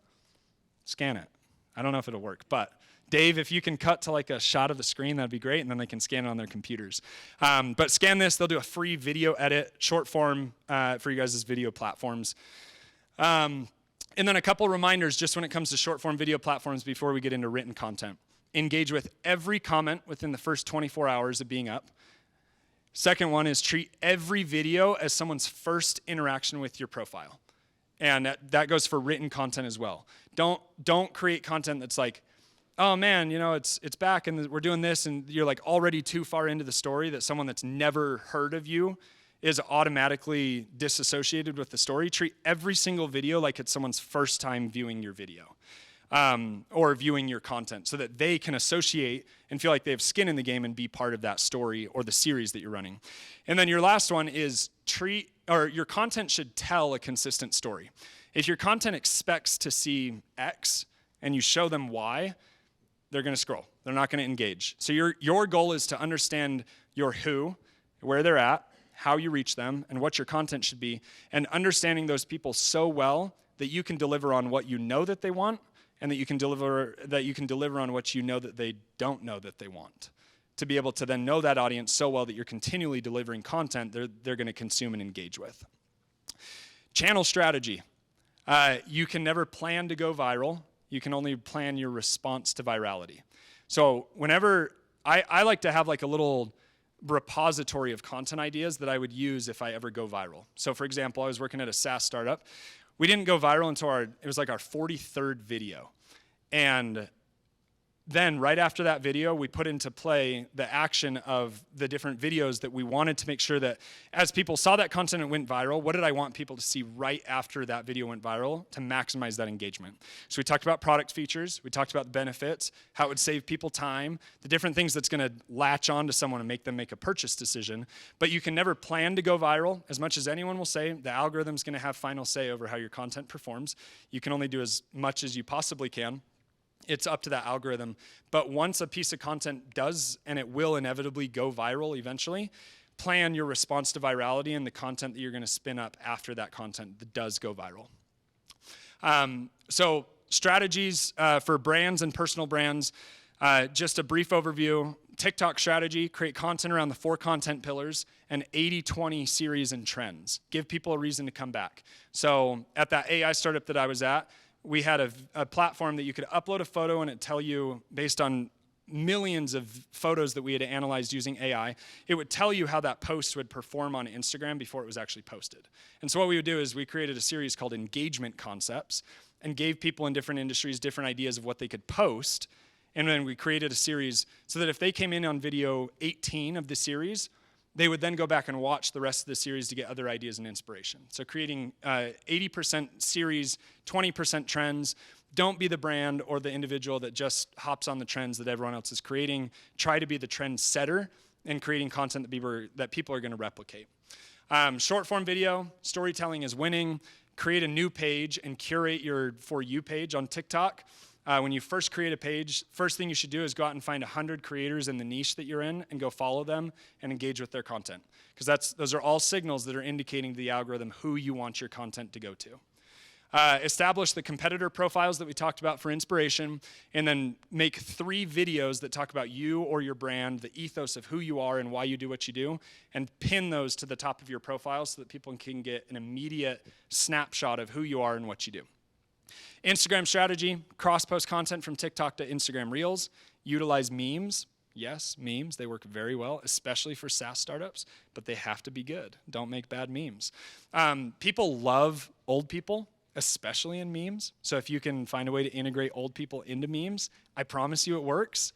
scan it. I don't know if it'll work, but Dave, if you can cut to like a shot of the screen, that'd be great, and then they can scan it on their computers. But scan this, they'll do a free video edit, short form for you guys' video platforms. And then a couple reminders just when it comes to short form video platforms before we get into written content. Engage with every comment within the first 24 hours of being up. Second one is treat every video as someone's first interaction with your profile. And that goes for written content as well. Don't create content that's like, oh man, it's back and we're doing this, and you're like already too far into the story that someone that's never heard of you is automatically disassociated with the story. Treat every single video like it's someone's first time viewing your video. Or viewing your content so that they can associate and feel like they have skin in the game and be part of that story or the series that you're running. And then your last one is your content should tell a consistent story. If your content expects to see X and you show them Y, they're going to scroll. They're not going to engage. So your goal is to understand your who, where they're at, how you reach them, and what your content should be, and understanding those people so well that you can deliver on what you know that they want, and that you can deliver on what you know that they don't know that they want. To be able to then know that audience so well that you're continually delivering content they're going to consume and engage with. Channel strategy. You can never plan to go viral. You can only plan your response to virality. So whenever, I like to have like a little repository of content ideas that I would use if I ever go viral. So for example, I was working at a SaaS startup. We didn't go viral until it was like our 43rd video. And then right after that video, we put into play the action of the different videos that we wanted to make sure that as people saw that content and went viral, what did I want people to see right after that video went viral to maximize that engagement? So we talked about product features, we talked about the benefits, how it would save people time, the different things that's gonna latch on to someone and make them make a purchase decision. But you can never plan to go viral. As much as anyone will say, the algorithm's gonna have final say over how your content performs. You can only do as much as you possibly can. It's up to that algorithm. But once a piece of content does, and it will inevitably go viral eventually, plan your response to virality and the content that you're going to spin up after that content that does go viral. So strategies for brands and personal brands, just a brief overview. TikTok strategy, create content around the 4 content pillars, and 80-20 series and trends. Give people a reason to come back. So at that AI startup that I was at, we had a platform that you could upload a photo and it'd tell you, based on millions of photos that we had analyzed using AI, it would tell you how that post would perform on Instagram before it was actually posted. And so what we would do is we created a series called Engagement Concepts and gave people in different industries different ideas of what they could post. And then we created a series so that if they came in on video 18 of the series, they would then go back and watch the rest of the series to get other ideas and inspiration. So creating 80% series, 20% trends. Don't be the brand or the individual that just hops on the trends that everyone else is creating. Try to be the trend setter and creating content that people are going to replicate. Short form video, storytelling is winning. Create a new page and curate your For You page on TikTok. When you first create a page, first thing you should do is go out and find 100 creators in the niche that you're in and go follow them and engage with their content. Because those are all signals that are indicating to the algorithm who you want your content to go to. Establish the competitor profiles that we talked about for inspiration, and then make 3 videos that talk about you or your brand, the ethos of who you are and why you do what you do, and pin those to the top of your profile so that people can get an immediate snapshot of who you are and what you do. Instagram strategy, cross-post content from TikTok to Instagram Reels. Utilize memes. Yes, memes, they work very well, especially for SaaS startups, but they have to be good. Don't make bad memes. People love old people, especially in memes. So if you can find a way to integrate old people into memes, I promise you it works.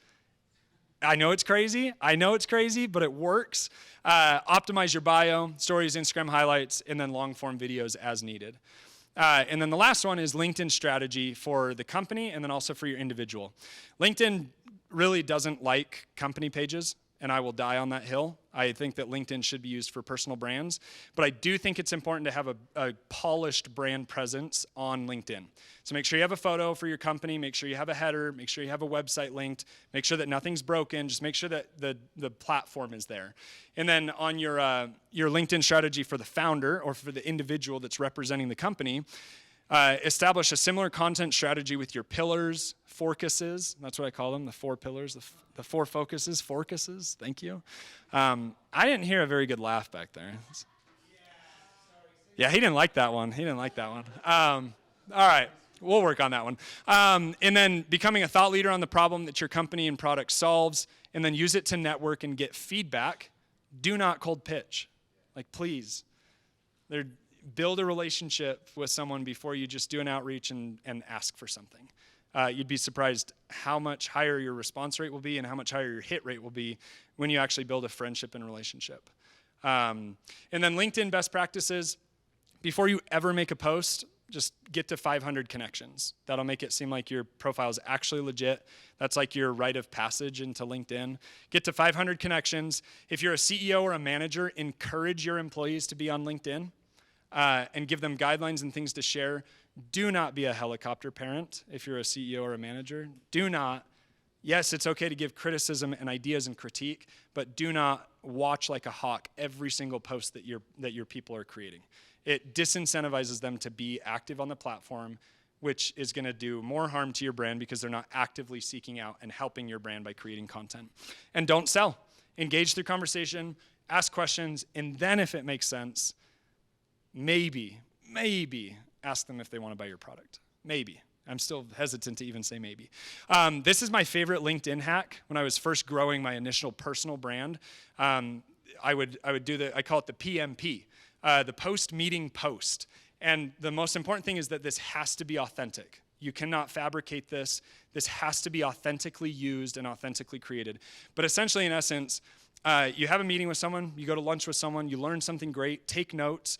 I know it's crazy, but it works. Optimize your bio, stories, Instagram highlights, and then long-form videos as needed. And then the last one is LinkedIn strategy for the company and then also for your individual. LinkedIn really doesn't like company pages, and I will die on that hill. I think that LinkedIn should be used for personal brands, but I do think it's important to have a polished brand presence on LinkedIn. So make sure you have a photo for your company, make sure you have a header, make sure you have a website linked, make sure that nothing's broken, just make sure that the platform is there. And then on your LinkedIn strategy for the founder or for the individual that's representing the company, establish a similar content strategy with your pillars, focuses. That's what I call them, the 4 pillars, the 4 focuses, thank you. I didn't hear a very good laugh back there. Yeah, he didn't like that one. All right, we'll work on that one. And then becoming a thought leader on the problem that your company and product solves, and then use it to network and get feedback. Do not cold pitch. Like, please. Build a relationship with someone before you just do an outreach and ask for something. you'd be surprised how much higher your response rate will be and how much higher your hit rate will be when you actually build a friendship and relationship. And then LinkedIn best practices, before you ever make a post, just get to 500 connections. That'll make it seem like your profile is actually legit. That's like your rite of passage into LinkedIn. Get to 500 connections. If you're a CEO or a manager, encourage your employees to be on LinkedIn and give them guidelines and things to share. Do not be a helicopter parent if you're a CEO or a manager. Do not. Yes, it's okay to give criticism and ideas and critique, but do not watch like a hawk every single post that your people are creating. It disincentivizes them to be active on the platform, which is going to do more harm to your brand because they're not actively seeking out and helping your brand by creating content. And don't sell. Engage through conversation, ask questions, and then if it makes sense, maybe ask them if they want to buy your product. Maybe. I'm still hesitant to even say maybe. This is my favorite LinkedIn hack. When I was first growing my initial personal brand, I would do I call it the PMP, the post-meeting post. And the most important thing is that this has to be authentic. You cannot fabricate this. This has to be authentically used and authentically created. But essentially, in essence, you have a meeting with someone, you go to lunch with someone, you learn something great, take notes,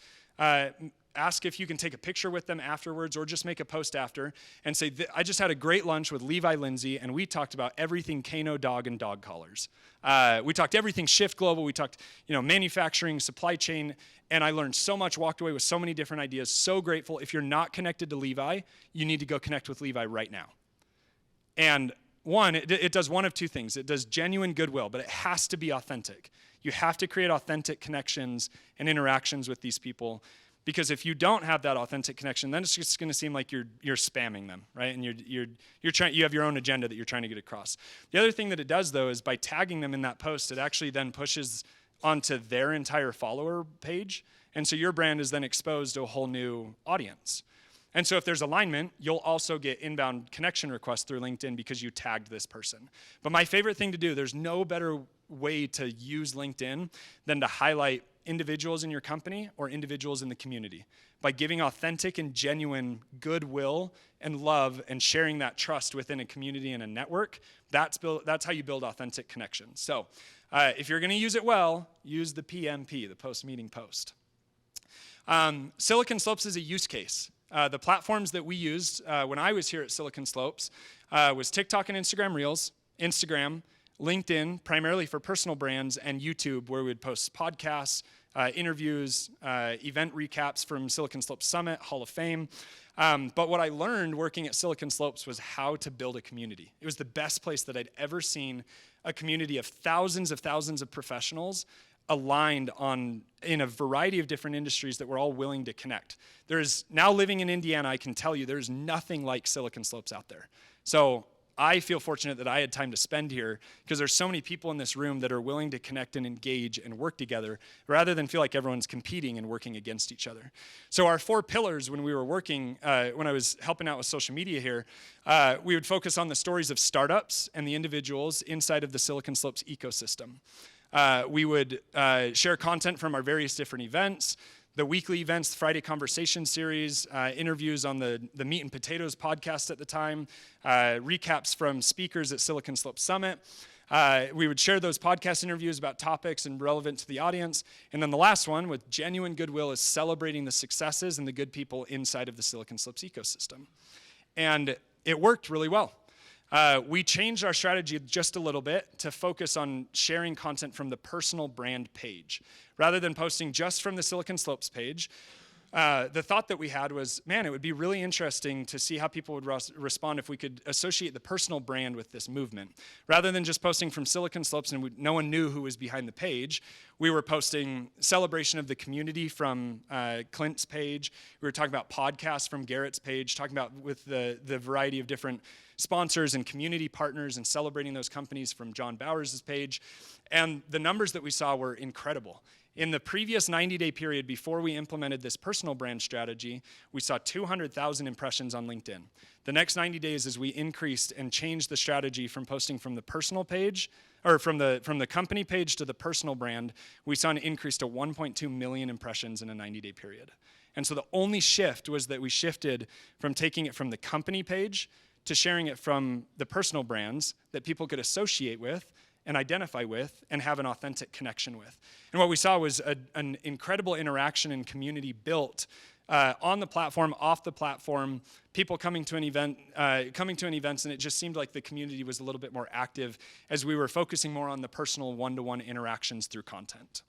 ask if you can take a picture with them afterwards or just make a post after and say, I just had a great lunch with Levi Lindsay and we talked about everything Kano dog and dog collars. We talked everything Shift Global. We talked, manufacturing, supply chain, and I learned so much, walked away with so many different ideas. So grateful. If you're not connected to Levi, you need to go connect with Levi right now. And one, it does one of two things. It does genuine goodwill, but it has to be authentic. You have to create authentic connections and interactions with these people. Because if you don't have that authentic connection, then it's just going to seem like you're spamming them, right? And you have your own agenda that you're trying to get across. The other thing that it does, though, is by tagging them in that post, it actually then pushes onto their entire follower page, and so your brand is then exposed to a whole new audience. And so if there's alignment, you'll also get inbound connection requests through LinkedIn because you tagged this person. But my favorite thing to do, there's no better way to use LinkedIn than to highlight individuals in your company or individuals in the community. By giving authentic and genuine goodwill and love and sharing that trust within a community and a network, that's how you build authentic connections. So if you're going to use it well, use the PMP, the post-meeting post. Silicon Slopes is a use case. The platforms that we used when I was here at Silicon Slopes was TikTok and Instagram Reels, Instagram, LinkedIn, primarily for personal brands, and YouTube, where we'd post podcasts, interviews, event recaps from Silicon Slopes Summit, Hall of Fame. But what I learned working at Silicon Slopes was how to build a community. It was the best place that I'd ever seen a community of thousands of professionals aligned in a variety of different industries that were all willing to connect. There's now living in Indiana, I can tell you there's nothing like Silicon Slopes out there. So I feel fortunate that I had time to spend here because there's so many people in this room that are willing to connect and engage and work together rather than feel like everyone's competing and working against each other. So our 4 pillars when we were working, when I was helping out with social media here, we would focus on the stories of startups and the individuals inside of the Silicon Slopes ecosystem. We would share content from our various different events, the weekly events, the Friday Conversation series, interviews on the Meat and Potatoes podcast at the time, recaps from speakers at Silicon Slopes Summit. We would share those podcast interviews about topics and relevant to the audience. And then the last one, with genuine goodwill, is celebrating the successes and the good people inside of the Silicon Slopes ecosystem. And it worked really well. We changed our strategy just a little bit to focus on sharing content from the personal brand page. Rather than posting just from the Silicon Slopes page, the thought that we had was, man, it would be really interesting to see how people would respond if we could associate the personal brand with this movement. Rather than just posting from Silicon Slopes and no one knew who was behind the page, we were posting celebration of the community from Clint's page. We were talking about podcasts from Garrett's page, talking about with the variety of different sponsors and community partners and celebrating those companies from John Bowers' page. And the numbers that we saw were incredible. In the previous 90-day period before we implemented this personal brand strategy, we saw 200,000 impressions on LinkedIn. The next 90 days as we increased and changed the strategy from posting from the personal page, or from the company page to the personal brand, we saw an increase to 1.2 million impressions in a 90-day period. And so the only shift was that we shifted from taking it from the company page to sharing it from the personal brands that people could associate with and identify with and have an authentic connection with. And what we saw was an incredible interaction and community built on the platform, off the platform, people coming to an event, and it just seemed like the community was a little bit more active as we were focusing more on the personal one-to-one interactions through content.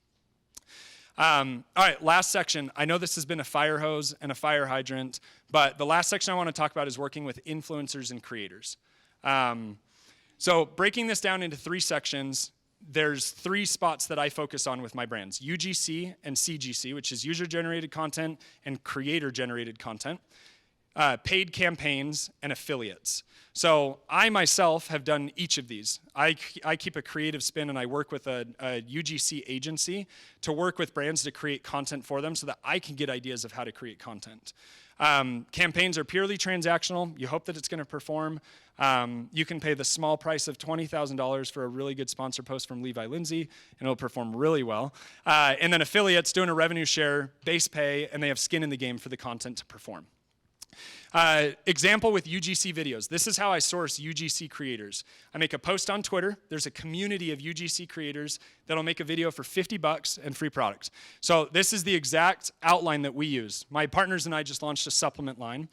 All right, last section. I know this has been a fire hose and a fire hydrant, but the last section I want to talk about is working with influencers and creators. So breaking this down into 3 sections, there's 3 spots that I focus on with my brands, UGC and CGC, which is user-generated content and creator-generated content, paid campaigns, and affiliates. So I myself have done each of these. I keep a creative spin, and I work with a UGC agency to work with brands to create content for them so that I can get ideas of how to create content. Campaigns are purely transactional. You hope that it's going to perform. You can pay the small price of $20,000 for a really good sponsor post from Levi Lindsay, and it'll perform really well. And then affiliates doing a revenue share, base pay, and they have skin in the game for the content to perform. Example with UGC videos. This is how I source UGC creators. I make a post on Twitter. There's a community of UGC creators that'll make a video for $50 and free product. So this is the exact outline that we use. My partners and I just launched a supplement line.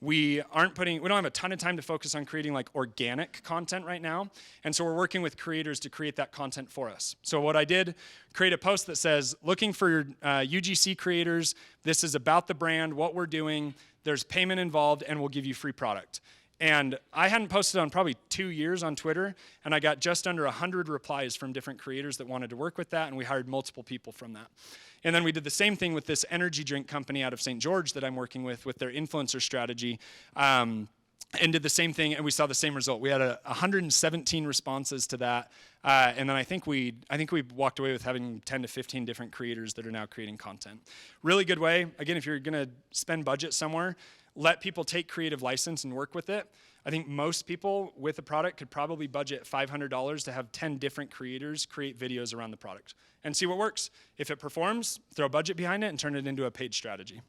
We don't have a ton of time to focus on creating like organic content right now. And so we're working with creators to create that content for us. So what I did, create a post that says, looking for UGC creators. This is about the brand, what we're doing. There's payment involved, and we'll give you free product. And I hadn't posted on probably 2 years on Twitter, and I got just under 100 replies from different creators that wanted to work with that, and we hired multiple people from that. And then we did the same thing with this energy drink company out of St. George that I'm working with their influencer strategy, and did the same thing, and we saw the same result. We had 117 responses to that, and then I think we walked away with having 10 to 15 different creators that are now creating content. Really good way. Again, if you're going to spend budget somewhere, let people take creative license and work with it. I think most people with a product could probably budget $500 to have 10 different creators create videos around the product and see what works. If it performs, throw a budget behind it and turn it into a paid strategy.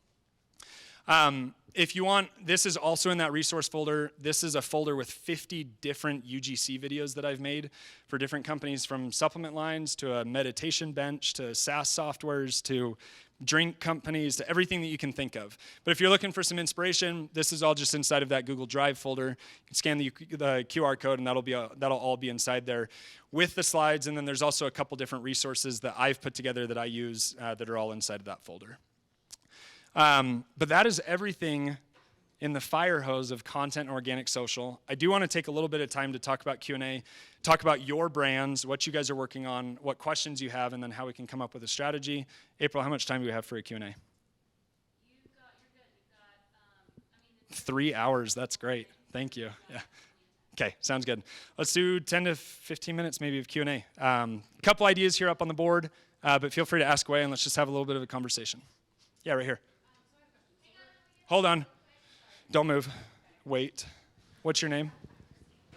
If you want, this is also in that resource folder. This is a folder with 50 different UGC videos that I've made for different companies, from supplement lines to a meditation bench to SaaS softwares to drink companies to everything that you can think of. But if you're looking for some inspiration, this is all just inside of that Google Drive folder. You can scan the QR code, and that'll all be inside there with the slides. And then there's also a couple different resources that I've put together that I use that are all inside of that folder. But that is everything in the fire hose of content and organic social. I do want to take a little bit of time to talk about Q&A, talk about your brands, what you guys are working on, what questions you have, and then how we can come up with a strategy. April, how much time do we have for a Q&A? You're good. 3 hours, that's great. Thank you. Yeah. Okay, sounds good. Let's do 10 to 15 minutes maybe of Q&A. Couple ideas here up on the board, but feel free to ask away, and let's just have a little bit of a conversation. Yeah, right here. Hold on. Don't move. Wait. What's your name?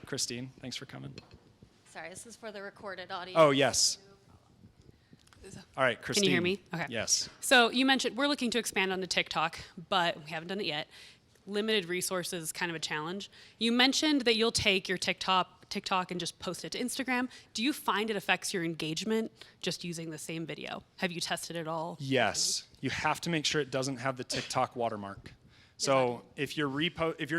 Christine. Thanks for coming. Sorry, this is for the recorded audio. Oh, yes. All right, Christine. Can you hear me? Okay. Yes. So you mentioned we're looking to expand onto TikTok, but we haven't done it yet. Limited resources is kind of a challenge. You mentioned that you'll take your TikTok and just post it to Instagram. Do you find it affects your engagement just using the same video? Have you tested it all? Yes. You have to make sure it doesn't have the TikTok watermark. So if you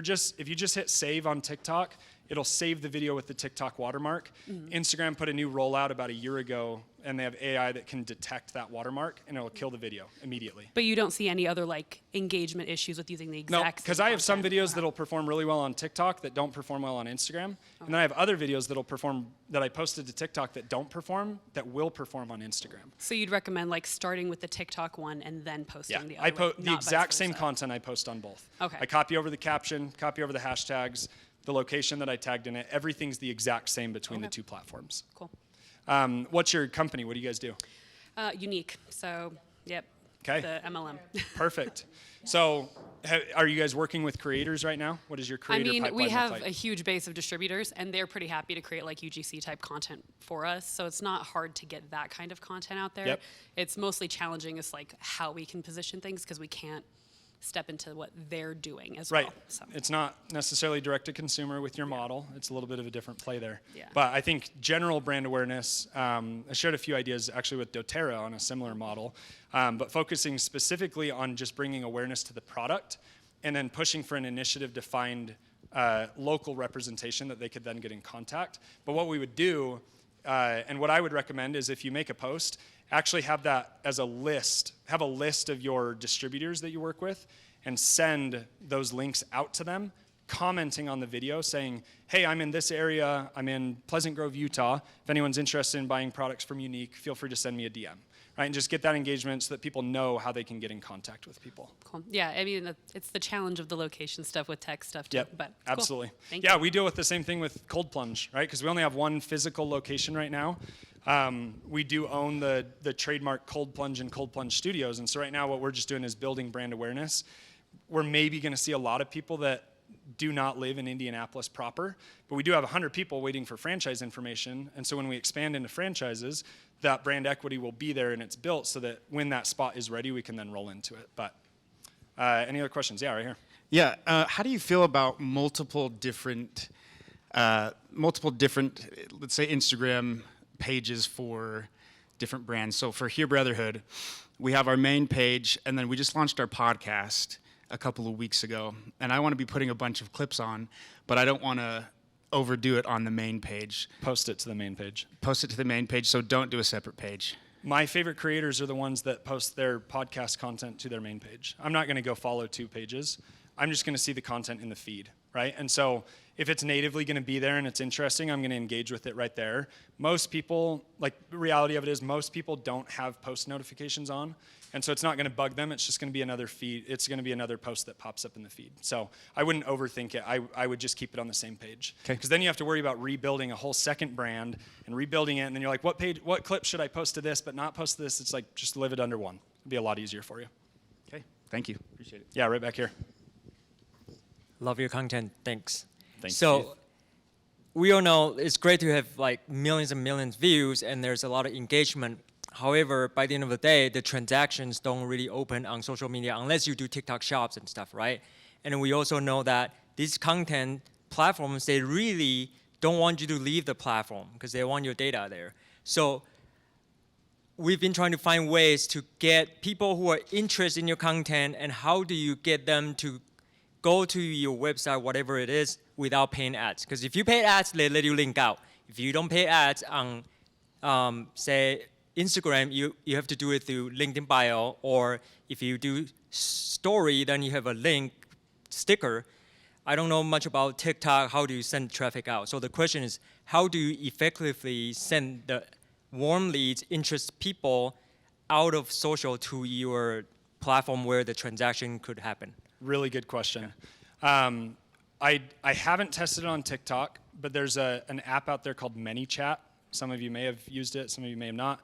just hit save on TikTok, it'll save the video with the TikTok watermark. Instagram put a new rollout about a year ago, and they have AI that can detect that watermark, and it'll kill the video immediately. But you don't see any other like engagement issues with using the exact No, because I have some content? videos that'll perform really well on TikTok that don't perform well on Instagram. And then I have other videos that'll perform that I posted to TikTok that don't perform, that will perform on Instagram. So you'd recommend like starting with the TikTok one and then posting Yeah, the I other one, the not exact vice same versa. content I post on both. Okay. I copy over the caption, copy over the hashtags, the location that I tagged in it. Everything's the exact same between the two platforms. Cool. What's your company? What do you guys do? Unique. So, yep. Okay. The MLM. Perfect. So, are you guys working with creators right now? What is your I creator mean, pipeline we have look a like? huge base of distributors, and they're pretty happy to create like UGC type content for us. So it's not hard to get that kind of content out there. Yep. It's mostly challenging is like how we can position things because we can't step into what they're doing as Right. well. So. It's not necessarily direct to consumer with your model. It's a little bit of a different play there. Yeah. But I think general brand awareness, I shared a few ideas actually with doTERRA on a similar model, but focusing specifically on just bringing awareness to the product and then pushing for an initiative to find local representation that they could then get in contact. But what we would do, and what I would recommend is if you make a post, actually have that as a list. Have a list of your distributors that you work with and send those links out to them, commenting on the video saying, hey, I'm in this area, I'm in Pleasant Grove, Utah. If anyone's interested in buying products from Unique, feel free to send me a DM. Right, and just get that engagement so that people know how they can get in contact with people. Cool. Yeah, I mean, it's the challenge of the location stuff with tech stuff too. Yep, But cool. absolutely. Thank Yeah, you. we deal with the same thing with Cold Plunge, right? Because we only have one physical location right now. We do own the trademark Cold Plunge and Cold Plunge Studios, and so right now what we're just doing is building brand awareness. We're maybe going to see a lot of people that do not live in Indianapolis proper, but we do have 100 people waiting for franchise information, and so when we expand into franchises, that brand equity will be there and it's built so that when that spot is ready, we can then roll into it. But any other questions? Yeah, right here. Yeah, how do you feel about multiple different, let's say Instagram pages for different brands? So for Here Brotherhood, we have our main page, and then we just launched our podcast a couple of weeks ago, and I want to be putting a bunch of clips on, but I don't want to overdo it on the main page. Post it to the main page. Post it to the main page, so don't do a separate page. My favorite creators are the ones that post their podcast content to their main page. I'm not going to go follow 2 pages. I'm just going to see the content in the feed, right? And so if it's natively going to be there and it's interesting, I'm going to engage with it right there. Most people, like the reality of it is most people don't have post notifications on. And so it's not going to bug them. It's just going to be another feed. It's going to be another post that pops up in the feed. So I wouldn't overthink it. I would just keep it on the same page. Because then you have to worry about rebuilding a whole second brand and rebuilding it. And then you're like, what clip should I post to this but not post to this? It's like, just live it under one. It'd be a lot easier for you. Okay, thank you. Appreciate it. Yeah, right back here. Love your content. Thanks. Thank so, you. we all know it's great to have like millions and millions of views and there's a lot of engagement. However, by the end of the day, the transactions don't really open on social media unless you do TikTok shops and stuff, right? And we also know that these content platforms, they really don't want you to leave the platform because they want your data there. So we've been trying to find ways to get people who are interested in your content, and how do you get them to go to your website, whatever it is, without paying ads. Because if you pay ads, they let you link out. If you don't pay ads on, say, Instagram, you have to do it through LinkedIn bio, or if you do Story, then you have a link sticker. I don't know much about TikTok. How do you send traffic out? So the question is, how do you effectively send the warm leads, interest people out of social to your platform where the transaction could happen? Really good question. I haven't tested it on TikTok, but there's an app out there called ManyChat. Some of you may have used it, some of you may have not.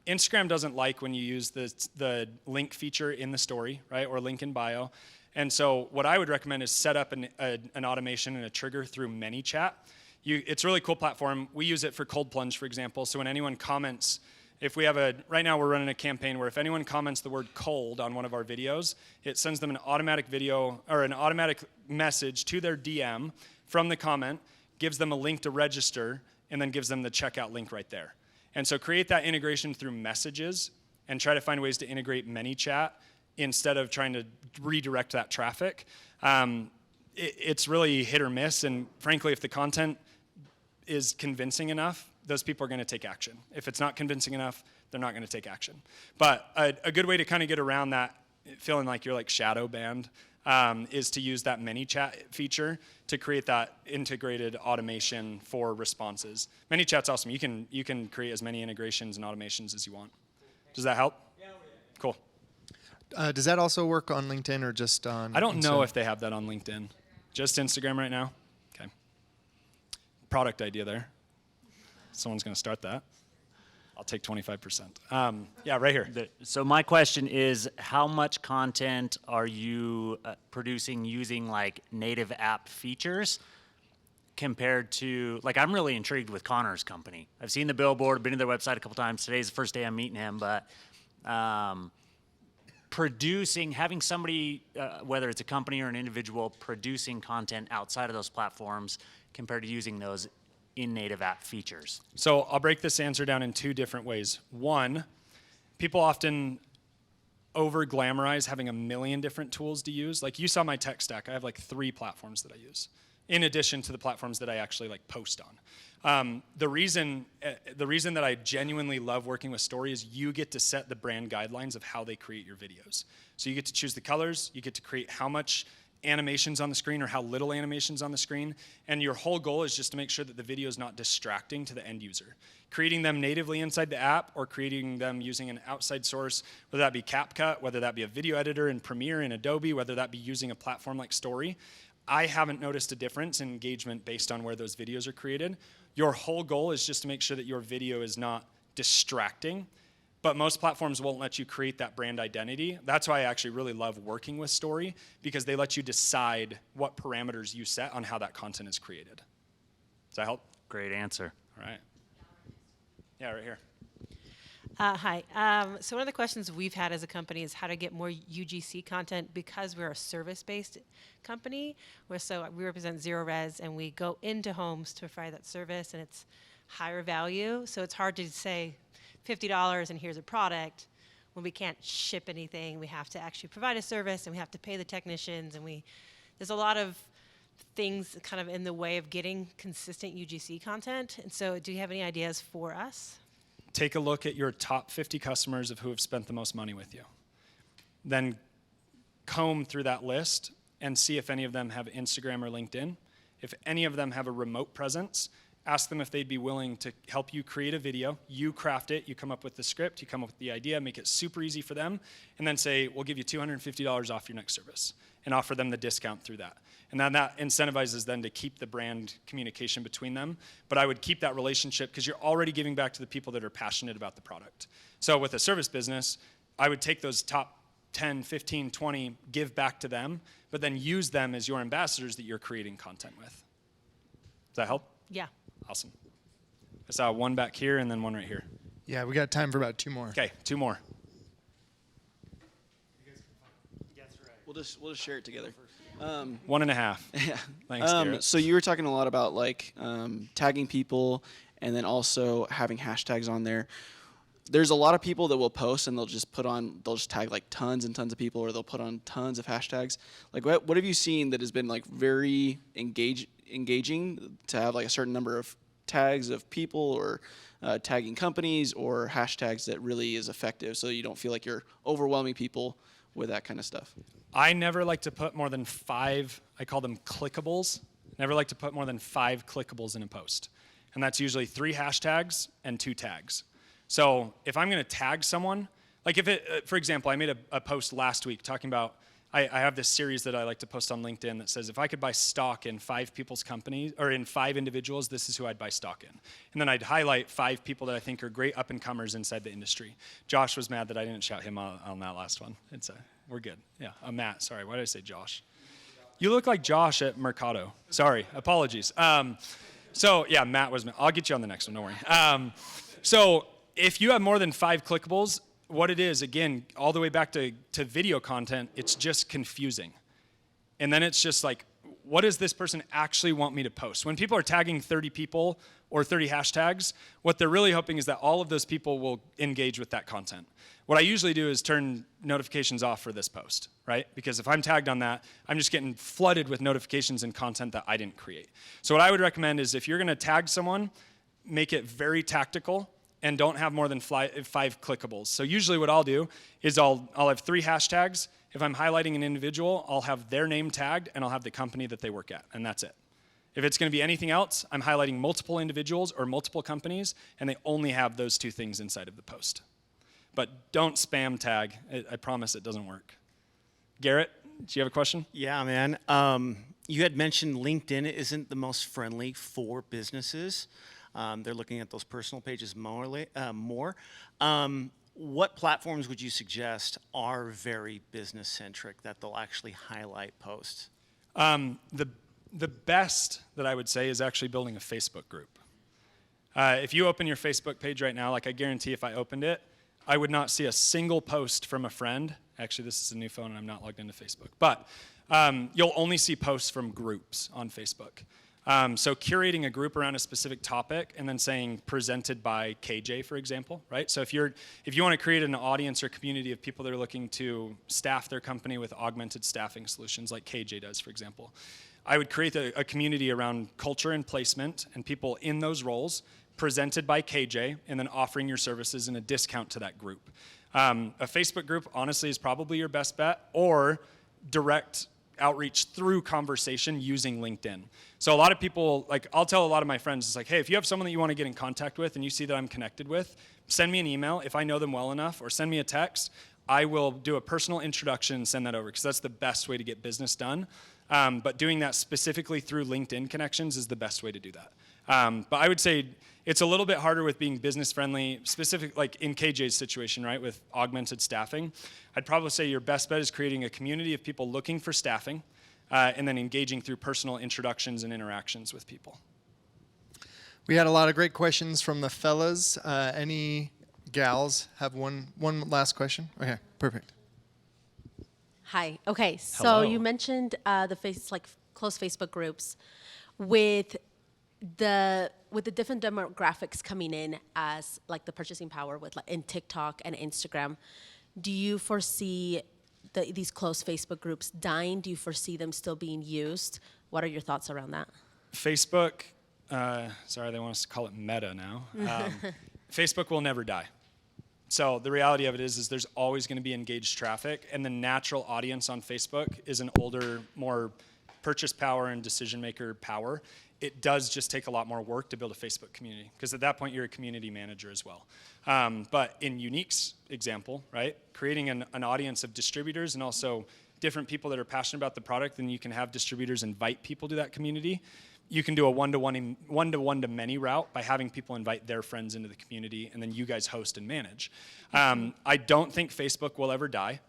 Instagram doesn't like when you use the link feature in the story, right, or link in bio. And so what I would recommend is set up an automation and a trigger through ManyChat. It's a really cool platform. We use it for Cold Plunge, for example. So when anyone comments, right now we're running a campaign where if anyone comments the word cold on one of our videos, it sends them an automatic video or an automatic message to their DM from the comment, gives them a link to register, and then gives them the checkout link right there. And so create that integration through messages and try to find ways to integrate ManyChat instead of trying to redirect that traffic. It's really hit or miss, and frankly, if the content is convincing enough, those people are going to take action. If it's not convincing enough, they're not going to take action. But a good way to kind of get around that, feeling like you're like shadow banned, is to use that ManyChat feature to create that integrated automation for responses. ManyChat's awesome. You can create as many integrations and automations as you want. Does that help? Yeah. Cool. Does that also work on LinkedIn or just on I don't Insta? know if they have that on LinkedIn. Just Instagram right now? Okay. Product idea there. Someone's going to start that. I'll take 25%. Yeah, right here. So my question is, how much content are you producing using like native app features compared to, like, I'm really intrigued with Connor's company. I've seen the billboard, been to their website a couple times. Today's the first day I'm meeting him, but having somebody, whether it's a company or an individual, producing content outside of those platforms compared to using those in native app features? So I'll break this answer down in 2 different ways. One, people often over glamorize having a million different tools to use. Like you saw my tech stack, I have like 3 platforms that I use, in addition to the platforms that I actually like post on. The reason that I genuinely love working with Storyy is you get to set the brand guidelines of how they create your videos. So you get to choose the colors, you get to create how much animations on the screen or how little animations on the screen, and your whole goal is just to make sure that the video is not distracting to the end user. Creating them natively inside the app or creating them using an outside source, whether that be CapCut, whether that be a video editor in Premiere in Adobe, whether that be using a platform like Storyy, I haven't noticed a difference in engagement based on where those videos are created. Your whole goal is just to make sure that your video is not distracting. But most platforms won't let you create that brand identity. That's why I actually really love working with Storyy, because they let you decide what parameters you set on how that content is created. Does that help? Great answer. All right. Yeah, right here. Hi. So one of the questions we've had as a company is how to get more UGC content, because we're a service-based company. We represent Zero Res, and we go into homes to provide that service, and it's higher value. So it's hard to say $50 and here's a product when we can't ship anything. We have to actually provide a service, and we have to pay the technicians, and there's a lot of things kind of in the way of getting consistent UGC content. And so do you have any ideas for us? Take a look at your top 50 customers of who have spent the most money with you. Then comb through that list and see if any of them have Instagram or LinkedIn. If any of them have a remote presence, ask them if they'd be willing to help you create a video. You craft it, you come up with the script, you come up with the idea, make it super easy for them, and then say, we'll give you $250 off your next service, and offer them the discount through that. And then that incentivizes them to keep the brand communication between them. But I would keep that relationship because you're already giving back to the people that are passionate about the product. So with a service business, I would take those top 10, 15, 20, give back to them, but then use them as your ambassadors that you're creating content with. Does that help? Yeah. Awesome. I saw one back here and then one right here. Yeah, we got time for about 2 more. Okay, 2 more. We'll just share it together. 1.5. Yeah. Thanks, Garrett. So you were talking a lot about like tagging people and then also having hashtags on there. There's a lot of people that will post and they'll just tag like tons and tons of people, or they'll put on tons of hashtags. Like what have you seen that has been like very engaging to have like a certain number of tags of people, or tagging companies, or hashtags that really is effective so you don't feel like you're overwhelming people with that kind of stuff? I never like to put more than 5, I call them clickables. Never like to put more than 5 clickables in a post. And that's usually 3 hashtags and 2 tags. So if I'm going to tag someone, like if it, for example, I made a post last week talking about, I have this series that I like to post on LinkedIn that says, if I could buy stock in 5 people's companies, or in 5 individuals, this is who I'd buy stock in. And then I'd highlight 5 people that I think are great up-and-comers inside the industry. Josh was mad that I didn't shout him on that last one. We're good. Yeah, Matt, sorry, why did I say Josh? You look like Josh at Mercado. Sorry, apologies. So yeah, Matt was, I'll get you on the next one, don't worry. So if you have more than 5 clickables, what it is, again, all the way back to video content, it's just confusing. And then it's just like, what does this person actually want me to post? When people are tagging 30 people or 30 hashtags, what they're really hoping is that all of those people will engage with that content. What I usually do is turn notifications off for this post, right? Because if I'm tagged on that, I'm just getting flooded with notifications and content that I didn't create. So what I would recommend is if you're gonna tag someone, make it very tactical, and don't have more than 5 clickables. So usually what I'll do is I'll have 3 hashtags. If I'm highlighting an individual, I'll have their name tagged and I'll have the company that they work at, and that's it. If it's gonna be anything else, I'm highlighting multiple individuals or multiple companies, and they only have those 2 things inside of the post. But don't spam tag. I promise it doesn't work. Garrett, do you have a question? Yeah, man. You had mentioned LinkedIn isn't the most friendly for businesses. They're looking at those personal pages more. What platforms would you suggest are very business-centric that they'll actually highlight posts? The best that I would say is actually building a Facebook group. If you open your Facebook page right now, like I guarantee if I opened it, I would not see a single post from a friend. Actually, this is a new phone and I'm not logged into Facebook. But you'll only see posts from groups on Facebook. So curating a group around a specific topic and then saying presented by KJ, for example, right? So if you want to create an audience or community of people that are looking to staff their company with augmented staffing solutions like KJ does, for example, I would create a community around culture and placement and people in those roles presented by KJ and then offering your services and a discount to that group. A Facebook group, honestly, is probably your best bet, or direct outreach through conversation using LinkedIn. So a lot of people, like I'll tell a lot of my friends, it's like, hey, if you have someone that you want to get in contact with and you see that I'm connected with, send me an email if I know them well enough, or send me a text. I will do a personal introduction and send that over, because that's the best way to get business done. But doing that specifically through LinkedIn connections is the best way to do that. But I would say it's a little bit harder with being business friendly, specific, like in KJ's situation, right, with augmented staffing. I'd probably say your best bet is creating a community of people looking for staffing, and then engaging through personal introductions and interactions with people. We had a lot of great questions from the fellas. Any gals have one last question? Okay, perfect. Hi. Okay, so Hello. you mentioned close Facebook groups with the different demographics coming in as like the purchasing power with in TikTok and Instagram. Do you foresee these close Facebook groups dying? Do you foresee them still being used? What are your thoughts around that? Facebook, sorry, they want us to call it Meta now. Facebook will never die. So the reality of it is there's always going to be engaged traffic, and the natural audience on Facebook is an older, more purchase power and decision maker power. It does just take a lot more work to build a Facebook community, because at that point you're a community manager as well. But in Unique's example, right, creating an audience of distributors and also different people that are passionate about the product, then you can have distributors invite people to that community. You can do a one-to-one-to-many route by having people invite their friends into the community, and then you guys host and manage. I don't think Facebook will ever die,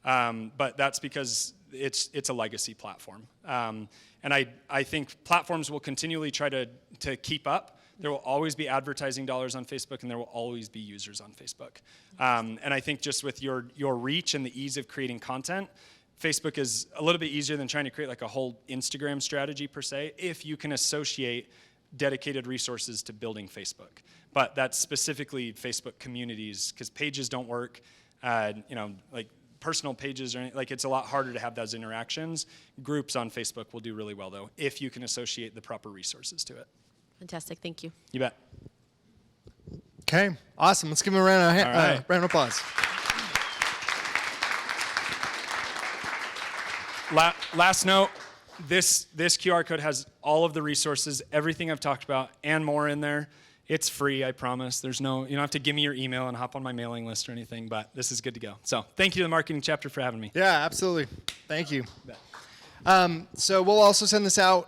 but that's because it's a legacy platform. And I think platforms will continually try to keep up. There will always be advertising dollars on Facebook, and there will always be users on Facebook. And I think just with your reach and the ease of creating content, Facebook is a little bit easier than trying to create like a whole Instagram strategy per se, if you can associate dedicated resources to building Facebook. But that's specifically Facebook communities, because pages don't work, like personal pages, or like it's a lot harder to have those interactions. Groups on Facebook will do really well though, if you can associate the proper resources to it. Fantastic, thank you. You bet. Okay, awesome. Let's give him a round of applause. Last note, this QR code has all of the resources, everything I've talked about, and more in there. It's free, I promise. You don't have to give me your email and hop on my mailing list or anything, but this is good to go. So thank you to the marketing chapter for having me. Yeah, absolutely. Thank you. So we'll also send this out